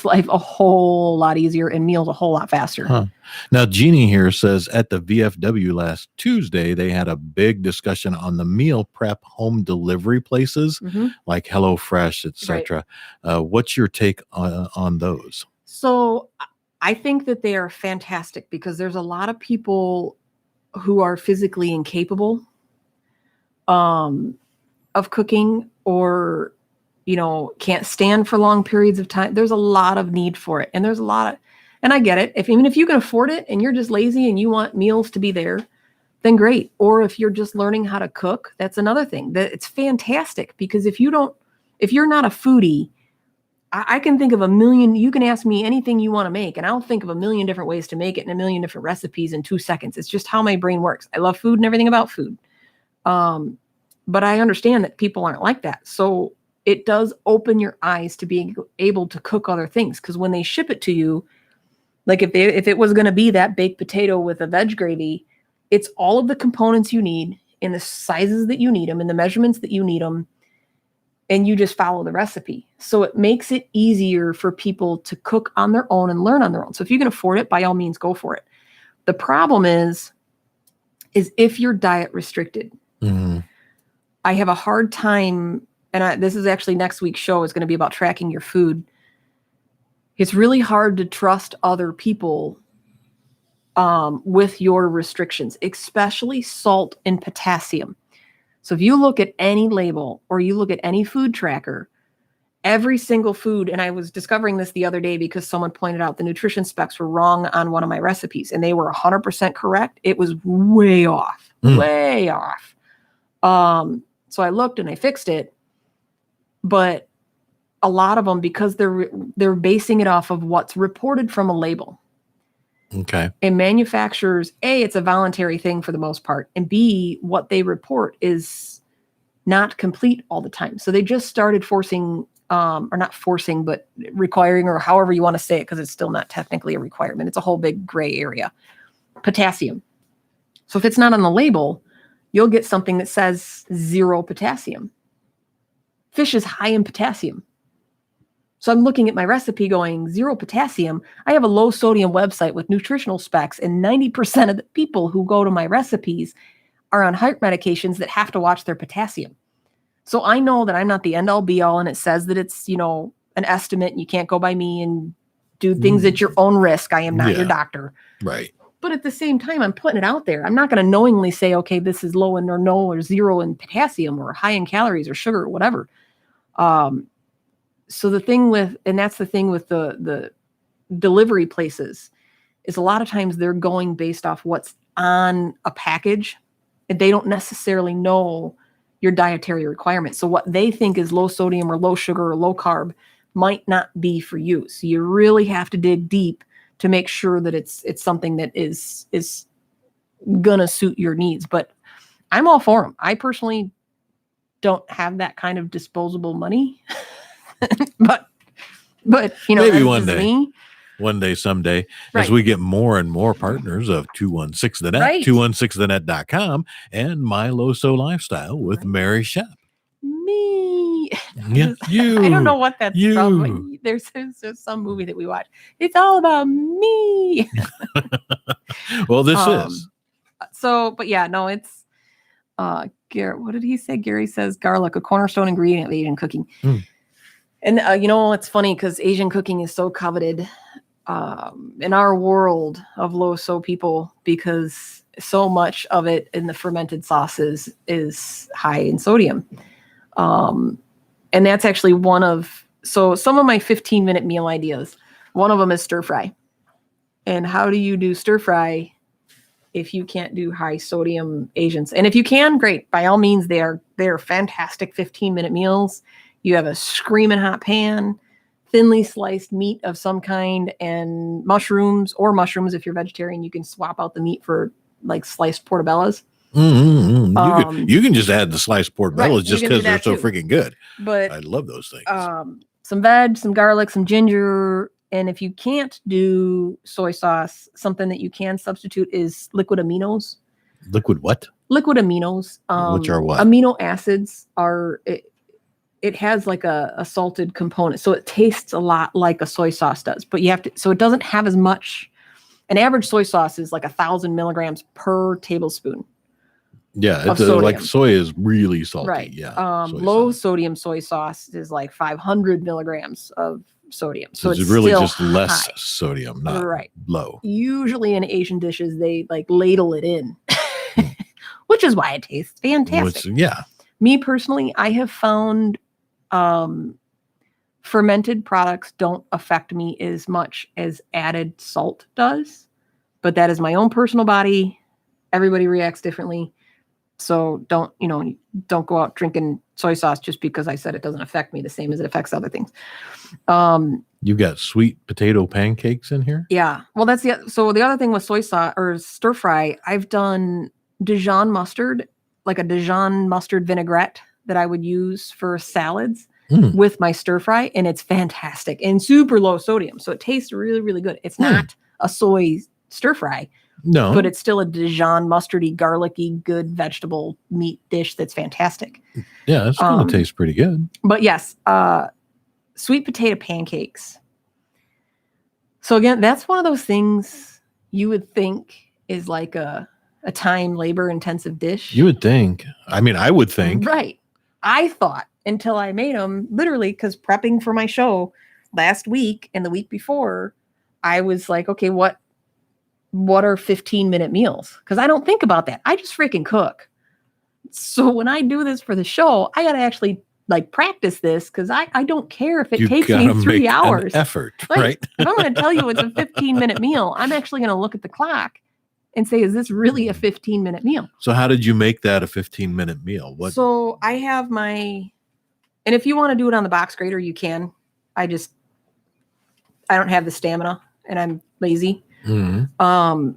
life a whole lot easier and meals a whole lot faster. Huh. Now, Jeannie here says at the VFW last Tuesday, they had a big discussion on the meal prep home delivery places like HelloFresh, etc. Right. What's your take on those? So I think that they are fantastic because there's a lot of people who are physically incapable of cooking or, can't stand for long periods of time. There's a lot of need for it. And there's a lot of, and I get it. Even if you can afford it and you're just lazy and you want meals to be there, then great. Or if you're just learning how to cook, that's another thing. That it's fantastic because if you're not a foodie, I can think of a million, you can ask me anything you want to make and I'll think of a million different ways to make it and a million different recipes in 2 seconds. It's just how my brain works. I love food and everything about food. But I understand that people aren't like that. So it does open your eyes to being able to cook other things. Because when they ship it to you, like if it was going to be that baked potato with a veg gravy, it's all of the components you need in the sizes that you need them, in the measurements that you need them, and you just follow the recipe. So it makes it easier for people to cook on their own and learn on their own. So if you can afford it, by all means, go for it. The problem is if you're diet restricted. Mm-hmm. I have a hard time, and this is actually next week's show is going to be about tracking your food. It's really hard to trust other people with your restrictions, especially salt and potassium. So if you look at any label or you look at any food tracker, every single food, and I was discovering this the other day because someone pointed out the nutrition specs were wrong on one of my recipes and they were 100% correct. It was way off, way off. So I looked and I fixed it, but a lot of them, because they're basing it off of what's reported from a label. Okay. And manufacturers, A, it's a voluntary thing for the most part, and B, what they report is not complete all the time. So they just started forcing, or not forcing, but requiring, or however you want to say it, because it's still not technically a requirement. It's a whole big gray area. Potassium. So if it's not on the label, you'll get something that says 0 potassium. Fish is high in potassium. So I'm looking at my recipe going 0 potassium. I have a low sodium website with nutritional specs, and 90% of the people who go to my recipes are on heart medications that have to watch their potassium. So I know that I'm not the end all be all, and it says that it's, an estimate and you can't go by me and do things at your own risk. I am not your doctor. Right. But at the same time, I'm putting it out there. I'm not going to knowingly say, okay, this is low in or no or 0 in potassium or high in calories or sugar or whatever. So the thing with, and that's the thing with the delivery places, is a lot of times they're going based off what's on a package, and they don't necessarily know your dietary requirements. So what they think is low sodium or low sugar or low carb might not be for you. So you really have to dig deep to make sure that it's something that is gonna suit your needs. But I'm all for them. I personally don't have that kind of disposable money, but maybe one day, someday, as we get more and more partners of 216 the net, 216thenet.com, and My LoSo Lifestyle with Mary Schepp. Me. Yeah, you. I don't know what that's from. There's some movie that we watch. It's all about me. Well, this is. So, but yeah, no, it's Gary. What did he say? Gary says garlic, a cornerstone ingredient of Asian cooking. And it's funny because Asian cooking is so coveted in our world of LoSo people, because so much of it in the fermented sauces is high in sodium. And that's actually so some of my 15-minute meal ideas, one of them is stir fry. And how do you do stir fry if you can't do high sodium Asians? And if you can, great. By all means, they're fantastic 15-minute meals. You have a screaming hot pan, thinly sliced meat of some kind, and mushrooms if you're vegetarian. You can swap out the meat for like sliced portobellos. You can just add the sliced portobellos just because they're so freaking good. But I love those things. Some veg, some garlic, some ginger, And if you can't do soy sauce, something that you can substitute is liquid aminos. Liquid what? Liquid aminos. Which are what? Amino acids are, it has like a salted component. So it tastes a lot like a soy sauce does, but you have to, so it doesn't have as much. An average soy sauce is like 1,000 milligrams per tablespoon. Yeah, it's like soy is really salty. Right. Yeah. Low sodium soy sauce is like 500 milligrams of sodium. So it's really just less sodium, not low. Usually in Asian dishes, they like ladle it in, which is why it tastes fantastic. Me personally, I have found fermented products don't affect me as much as added salt does, but that is my own personal body. Everybody reacts differently. So don't go out drinking soy sauce just because I said it doesn't affect me the same as it affects other things. You've got sweet potato pancakes in here? Yeah. Well, so the other thing with soy sauce or stir fry, I've done Dijon mustard, like a Dijon mustard vinaigrette that I would use for salads with my stir fry. And it's fantastic and super low sodium. So it tastes really, really good. It's not a soy stir fry. No. But it's still a Dijon mustardy, garlicky, good vegetable meat dish that's fantastic. Yeah, it's going to taste pretty good. But yes, sweet potato pancakes. So again, that's one of those things you would think is like a time, labor intensive dish. You would think. I mean, I would think. Right. I thought until I made them, literally, because prepping for my show last week and the week before, I was like, okay, what are 15-minute meals? Because I don't think about that. I just freaking cook. So when I do this for the show, I got to actually like practice this because I don't care if it takes me 3 hours. Effort, right? If I'm going to tell you it's a 15-minute meal, I'm actually going to look at the clock and say, is this really a 15-minute meal? So how did you make that a 15-minute meal? So I have and if you want to do it on the box grater, you can. I don't have the stamina and I'm lazy. Mm-hmm.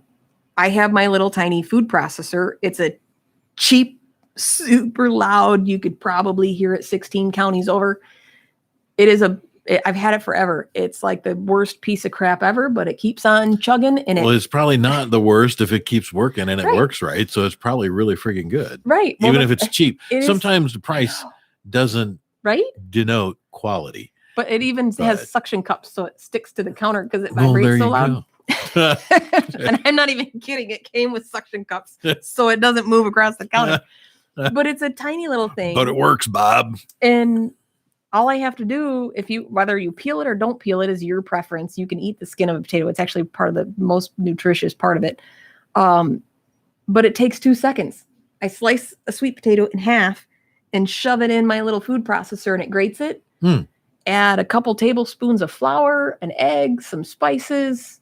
I have my little tiny food processor. It's a cheap, super loud. You could probably hear it 16 counties over. I've had it forever. It's like the worst piece of crap ever, but it keeps on chugging. And it's probably not the worst if it keeps working and it works right. So it's probably really freaking good. Right. Even if it's cheap. Sometimes the price doesn't denote quality. But it even has suction cups, so it sticks to the counter because it vibrates so loud. And I'm not even kidding. It came with suction cups, so it doesn't move across the counter. But it's a tiny little thing. But it works, Bob. And all I have to do, whether you peel it or don't peel it, is your preference. You can eat the skin of a potato. It's actually part of the most nutritious part of it. But it takes 2 seconds. I slice a sweet potato in half and shove it in my little food processor, and it grates it. Add a couple tablespoons of flour, an egg, some spices,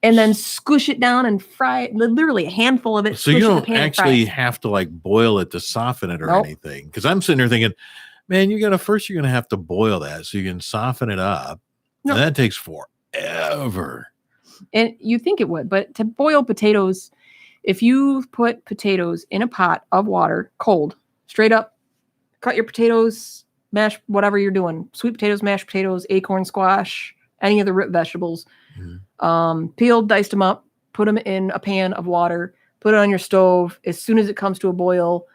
and then squish it down and fry it. Literally a handful of it. So you don't actually have to like boil it to soften it or anything. Because I'm sitting there thinking, man, you're going to have to boil that so you can soften it up. And that takes forever. And you think it would, but to boil potatoes, if you put potatoes in a pot of water, cold, straight up, cut your potatoes, mash whatever you're doing, sweet potatoes, mashed potatoes, acorn squash, any of the root vegetables, peeled, diced them up, put them in a pan of water, put it on your stove. As soon as it comes to a boil,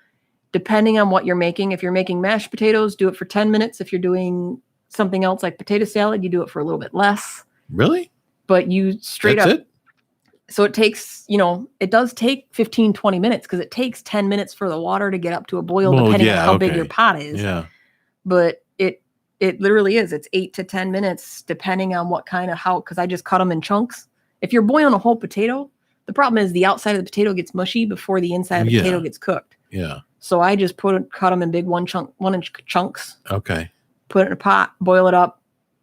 depending on what you're making, if you're making mashed potatoes, do it for 10 minutes. If you're doing something else like potato salad, you do it for a little bit less. Really? But you straight up. It? So it takes, it does take 15, 20 minutes because it takes 10 minutes for the water to get up to a boil, depending on how big your pot is. Yeah. But it literally is. It's 8 to 10 minutes, depending on what kind of because I just cut them in chunks. If you're boiling a whole potato, the problem is the outside of the potato gets mushy before the inside of the potato gets cooked. Yeah. So I just cut them in big 1-inch chunks. Okay. Put it in a pot, boil it up,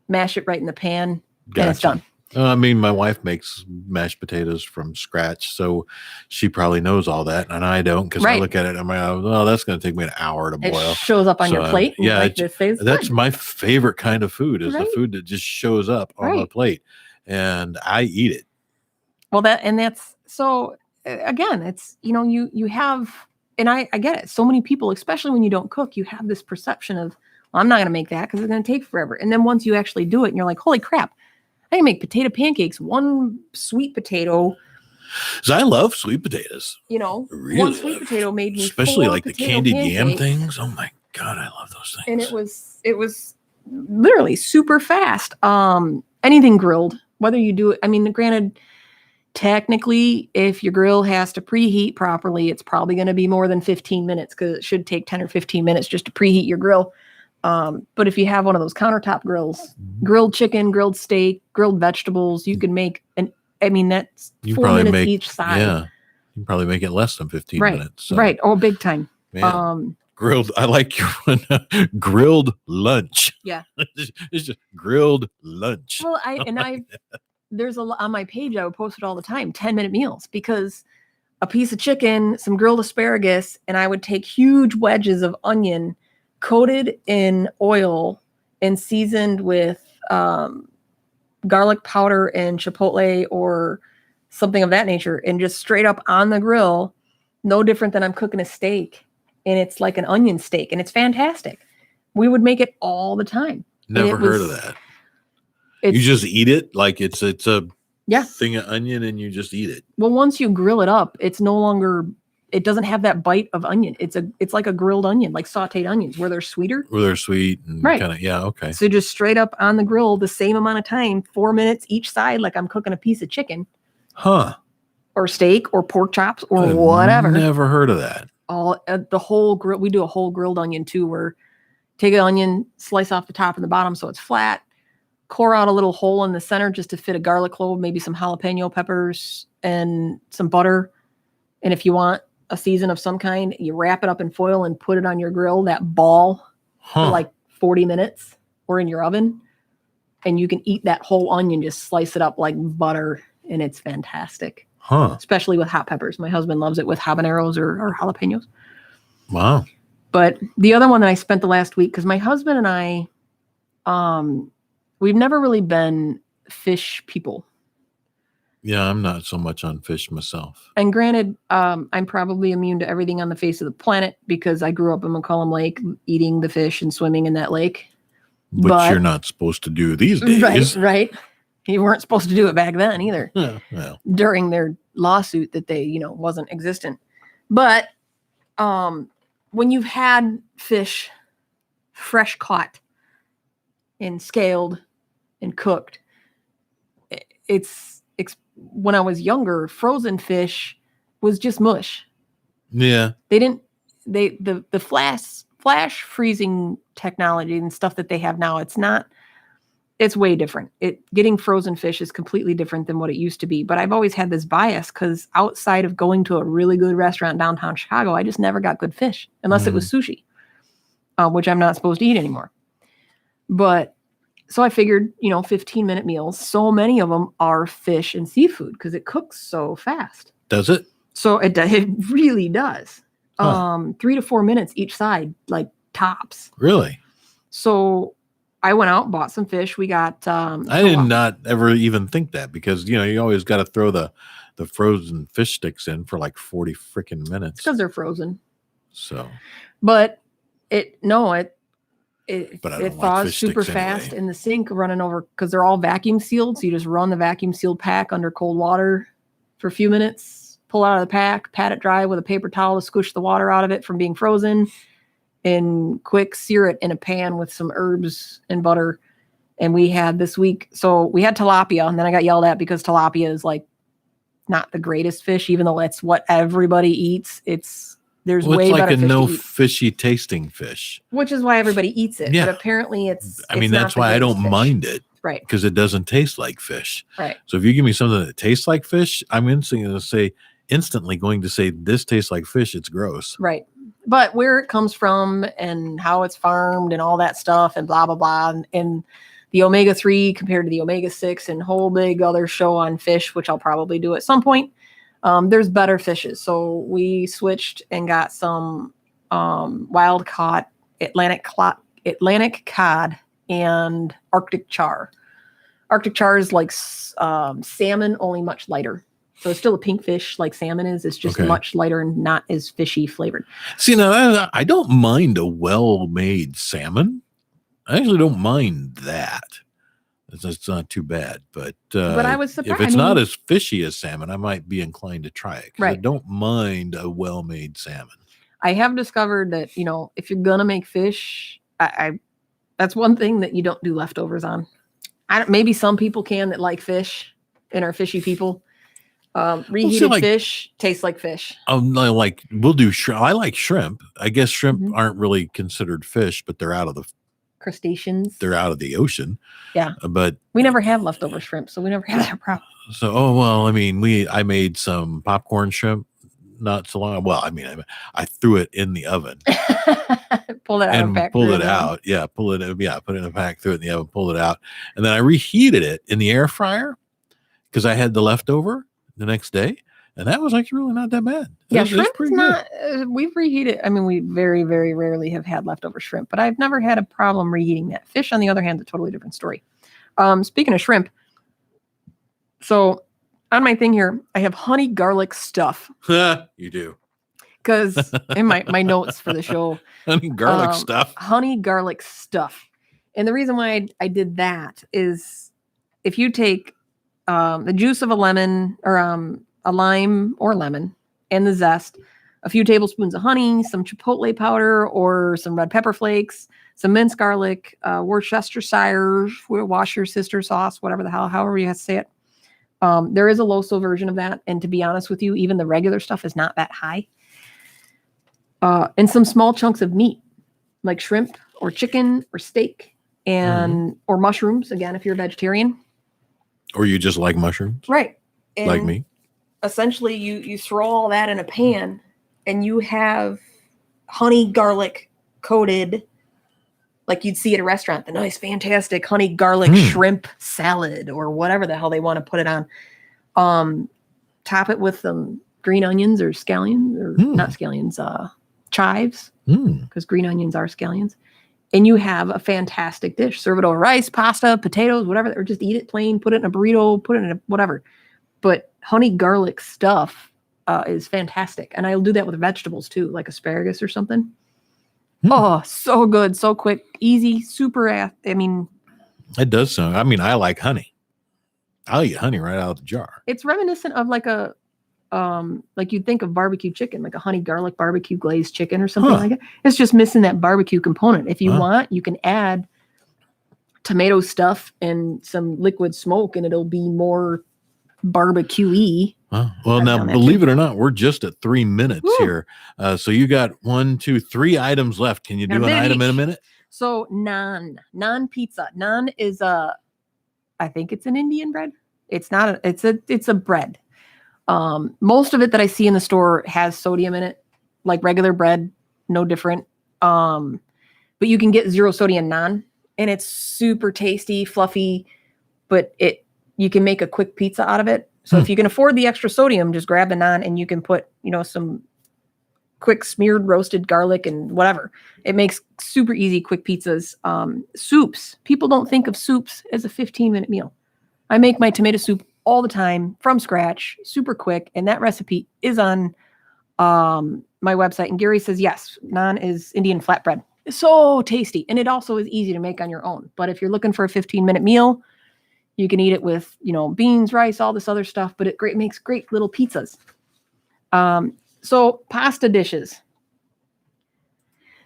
mash it right in the pan, and it's done. I mean, my wife makes mashed potatoes from scratch, so she probably knows all that, and I don't, because I look at it and I'm like, oh, that's going to take me an hour to boil. It shows up on your plate. Yeah, that's my favorite kind of food, is the food that just shows up on the plate, and I eat it. Well, that's so, again, it's, you have, and I get it. So many people, especially when you don't cook, you have this perception of, well, I'm not going to make that because it's going to take forever. And then once you actually do it and you're like, holy crap, I can make potato pancakes, one sweet potato. So I love sweet potatoes. You know, Really one sweet love it. potato made me Especially 4 like the potato candied yam pancakes. things. Oh my God, I love those things. And it was literally super fast. Anything grilled, whether you do it, I mean, granted, technically, if your grill has to preheat properly, it's probably going to be more than 15 minutes because it should take 10 or 15 minutes just to preheat your grill. But if you have one of those countertop grills, grilled chicken, grilled steak, grilled vegetables, you can make that's 4 minutes each side. Yeah. You can probably make it less than 15 minutes. So. Right. Oh, big time. Man. Grilled. I like your one. Grilled lunch. Yeah. It's just grilled lunch. Well, there's on my page, I would post it all the time, 10-minute meals, because a piece of chicken, some grilled asparagus, and I would take huge wedges of onion coated in oil and seasoned with garlic powder and chipotle or something of that nature, and just straight up on the grill, no different than I'm cooking a steak. And it's like an onion steak, and it's fantastic. We would make it all the time. Never heard of that. You just eat it like it's a thing of onion, and you just eat it. Well, once you grill it up, it's no longer. It doesn't have that bite of onion. It's like a grilled onion, like sautéed onions, where they're sweeter. Where they're sweet and kind of okay. So just straight up on the grill, the same amount of time, 4 minutes each side, like I'm cooking a piece of chicken. Huh. Or steak or pork chops or whatever. Never heard of that. All the whole grill. We do a whole grilled onion too, where take an onion, slice off the top and the bottom so it's flat, core out a little hole in the center just to fit a garlic clove, maybe some jalapeno peppers and some butter. And if you want a season of some kind, you wrap it up in foil and put it on your grill, that ball, for like 40 minutes or in your oven. And you can eat that whole onion, just slice it up like butter, and it's fantastic. Especially with hot peppers. My husband loves it with habaneros or jalapenos. Wow. But the other one that I spent the last week, because my husband and I, we've never really been fish people. Yeah, I'm not so much on fish myself. And granted, I'm probably immune to everything on the face of the planet because I grew up in McCollum Lake eating the fish and swimming in that lake. But you're not supposed to do these days. Right. You weren't supposed to do it back then either. Well. During their lawsuit that they, wasn't existent. But when you've had fish fresh caught and scaled and cooked, it's when I was younger, frozen fish was just mush. Yeah. The flash freezing technology and stuff that they have now, it's way different. Getting frozen fish is completely different than what it used to be. But I've always had this bias because outside of going to a really good restaurant downtown Chicago, I just never got good fish unless it was sushi, which I'm not supposed to eat anymore. But so I figured, 15-minute meals, so many of them are fish and seafood because it cooks so fast. Does it? So it really does. 3 to 4 minutes each side, like tops. Really? So I went out, bought some fish. We got. I did not ever even think that because you always got to throw the frozen fish sticks in for like 40 freaking minutes because they're frozen. So, but it like thaws super fast in the sink, running over because they're all vacuum sealed. So you just run the vacuum sealed pack under cold water for a few minutes, pull out of the pack, pat it dry with a paper towel to squish the water out of it from being frozen. And quick sear it in a pan with some herbs and butter. And we had this week, so we had tilapia, and then I got yelled at because tilapia is like not the greatest fish, even though that's what everybody eats. There's way like better a fish no to eat, fishy tasting fish, which is why everybody eats it. Yeah. But apparently that's why I don't mind it. Right. Because it doesn't taste like fish. Right. So if you give me something that tastes like fish, I'm instantly going to say this tastes like fish. It's gross. Right. But where it comes from and how it's farmed and all that stuff and blah, blah, blah. And the omega-3 compared to the omega-6 and whole big other show on fish, which I'll probably do at some point. There's better fishes. So we switched and got some wild caught Atlantic cod and Arctic char. Arctic char is like salmon, only much lighter. So it's still a pink fish like salmon is. It's just much lighter and not as fishy flavored. See, now I don't mind a well-made salmon. I actually don't mind that. It's not too bad. But I was surprised. if it's not as fishy as salmon, I might be inclined to try it. I Right. don't mind a well-made salmon. I have discovered that, if you're going to make fish, I that's one thing that you don't do leftovers on. Maybe some people can that like fish and are fishy people. Reheated fish tastes like fish. We'll do shrimp. I like shrimp. I guess shrimp Mhm. aren't really considered fish, but they're out of the Crustaceans. They're out of the ocean. Yeah. But we never have leftover shrimp, so we never have that problem. So, I made some popcorn shrimp not so long. Well, I threw it in the oven. Pulled it out and pulled it out. Yeah, put it in a pack, threw it in the oven, pulled it out, and then I reheated it in the air fryer because I had the leftover the next day, and that was actually really not that bad. Shrimp is not. We've reheated. We very, very rarely have had leftover shrimp, but I've never had a problem reheating that. Fish, on the other hand, is a totally different story. Speaking of shrimp, so on my thing here, I have honey garlic stuff. You do. Because in my notes for the show, honey garlic stuff. And the reason why I did that is if you take the juice of a lemon or a lime or lemon and the zest, a few tablespoons of honey, some chipotle powder or some red pepper flakes, some minced garlic, Worcestershire, Worcestershire sauce, whatever the hell, however you have to say it. There is a LoSo version of that. And to be honest with you, even the regular stuff is not that high. And some small chunks of meat, like shrimp or chicken or steak and or mushrooms, again, if you're a vegetarian. Or you just like mushrooms. Right. And like me. Essentially, you throw all that in a pan and you have honey garlic coated, like you'd see at a restaurant, the nice, fantastic honey garlic shrimp salad or whatever the hell they want to put it on. Top it with some green onions or scallions, or not scallions, chives, because green onions are scallions. And you have a fantastic dish. Serve it over rice, pasta, potatoes, whatever, or just eat it plain, put it in a burrito, put it in a whatever. But honey garlic stuff is fantastic. And I'll do that with vegetables too, like asparagus or something. Oh, so good, so quick, easy, super. It does sound. I like honey. I'll eat honey right out of the jar. It's reminiscent of like a, like you'd think of barbecue chicken, like a honey garlic barbecue glazed chicken or something like that. It's just missing that barbecue component. If you want, you can add tomato stuff and some liquid smoke, and it'll be more barbecue-y. Well, now, believe it or not, we're just at 3 minutes here. So you got 1, 2, 3 items left. Can you do an item in a minute? So naan pizza. Naan is I think it's an Indian bread. It's not. It's a bread. Most of it that I see in the store has sodium in it, like regular bread, no different. But you can get 0 sodium naan, and it's super tasty, fluffy, but you can make a quick pizza out of it. So if you can afford the extra sodium, just grab the naan and you can put, some quick smeared roasted garlic and whatever. It makes super easy, quick pizzas. Soups. People don't think of soups as a 15-minute meal. I make my tomato soup all the time from scratch, super quick. And that recipe is on my website. And Gary says, yes, naan is Indian flatbread. It's so tasty. And it also is easy to make on your own. But if you're looking for a 15-minute meal, you can eat it with, beans, rice, all this other stuff, but it makes great little pizzas. So pasta dishes.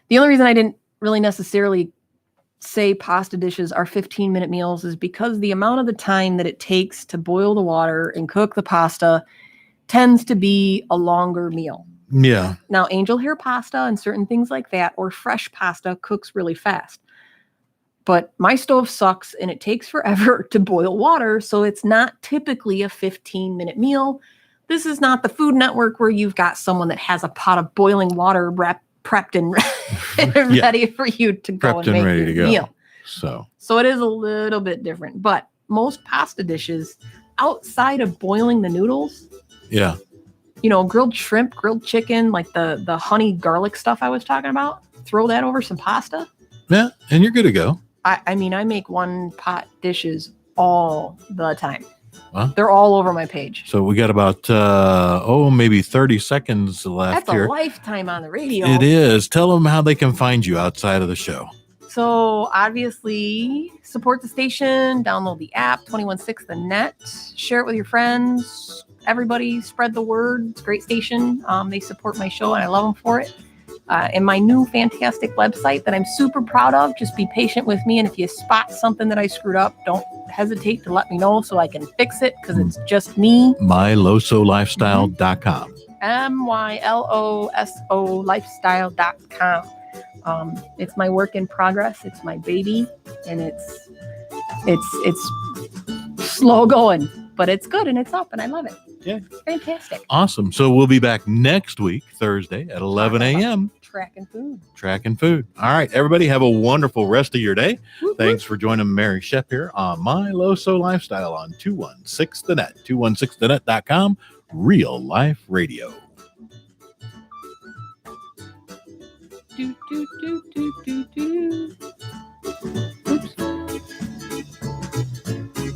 The only reason I didn't really necessarily say pasta dishes are 15-minute meals is because the amount of the time that it takes to boil the water and cook the pasta tends to be a longer meal. Yeah. Now, angel hair pasta and certain things like that, or fresh pasta, cooks really fast. But my stove sucks and it takes forever to boil water, so it's not typically a 15-minute meal. This is not the Food Network where you've got someone that has a pot of boiling water prepped and ready for you to go prepped and make ready your to meal. So it is a little bit different. But most pasta dishes, outside of boiling the noodles, grilled shrimp, grilled chicken, like the honey garlic stuff I was talking about, throw that over some pasta. Yeah, and you're good to go. I make one pot dishes all the time. Huh? They're all over my page. So we got about maybe 30 seconds left. That's here. A lifetime on the radio. It is. Tell them how they can find you outside of the show. So obviously support the station, download the app, 216 the net, share it with your friends. Everybody spread the word. It's a great station. They support my show and I love them for it. And my new fantastic website that I'm super proud of. Just be patient with me. And if you spot something that I screwed up, don't hesitate to let me know so I can fix it because it's just me. MyLoSoLifestyle.com. MyLoSo lifestyle.com. It's my work in progress. It's my baby, and it's slow going, but it's good and it's up, and I love it. Yeah, it's fantastic. Awesome. So we'll be back next week, Thursday at 11 a.m. Track and food. All right, everybody, have a wonderful rest of your day. Woo-hoo. Thanks for joining Mary Schepp here on My LoSo Lifestyle on 216 the net, 216thenet.com, real life radio. Do, do, do, do, do, do.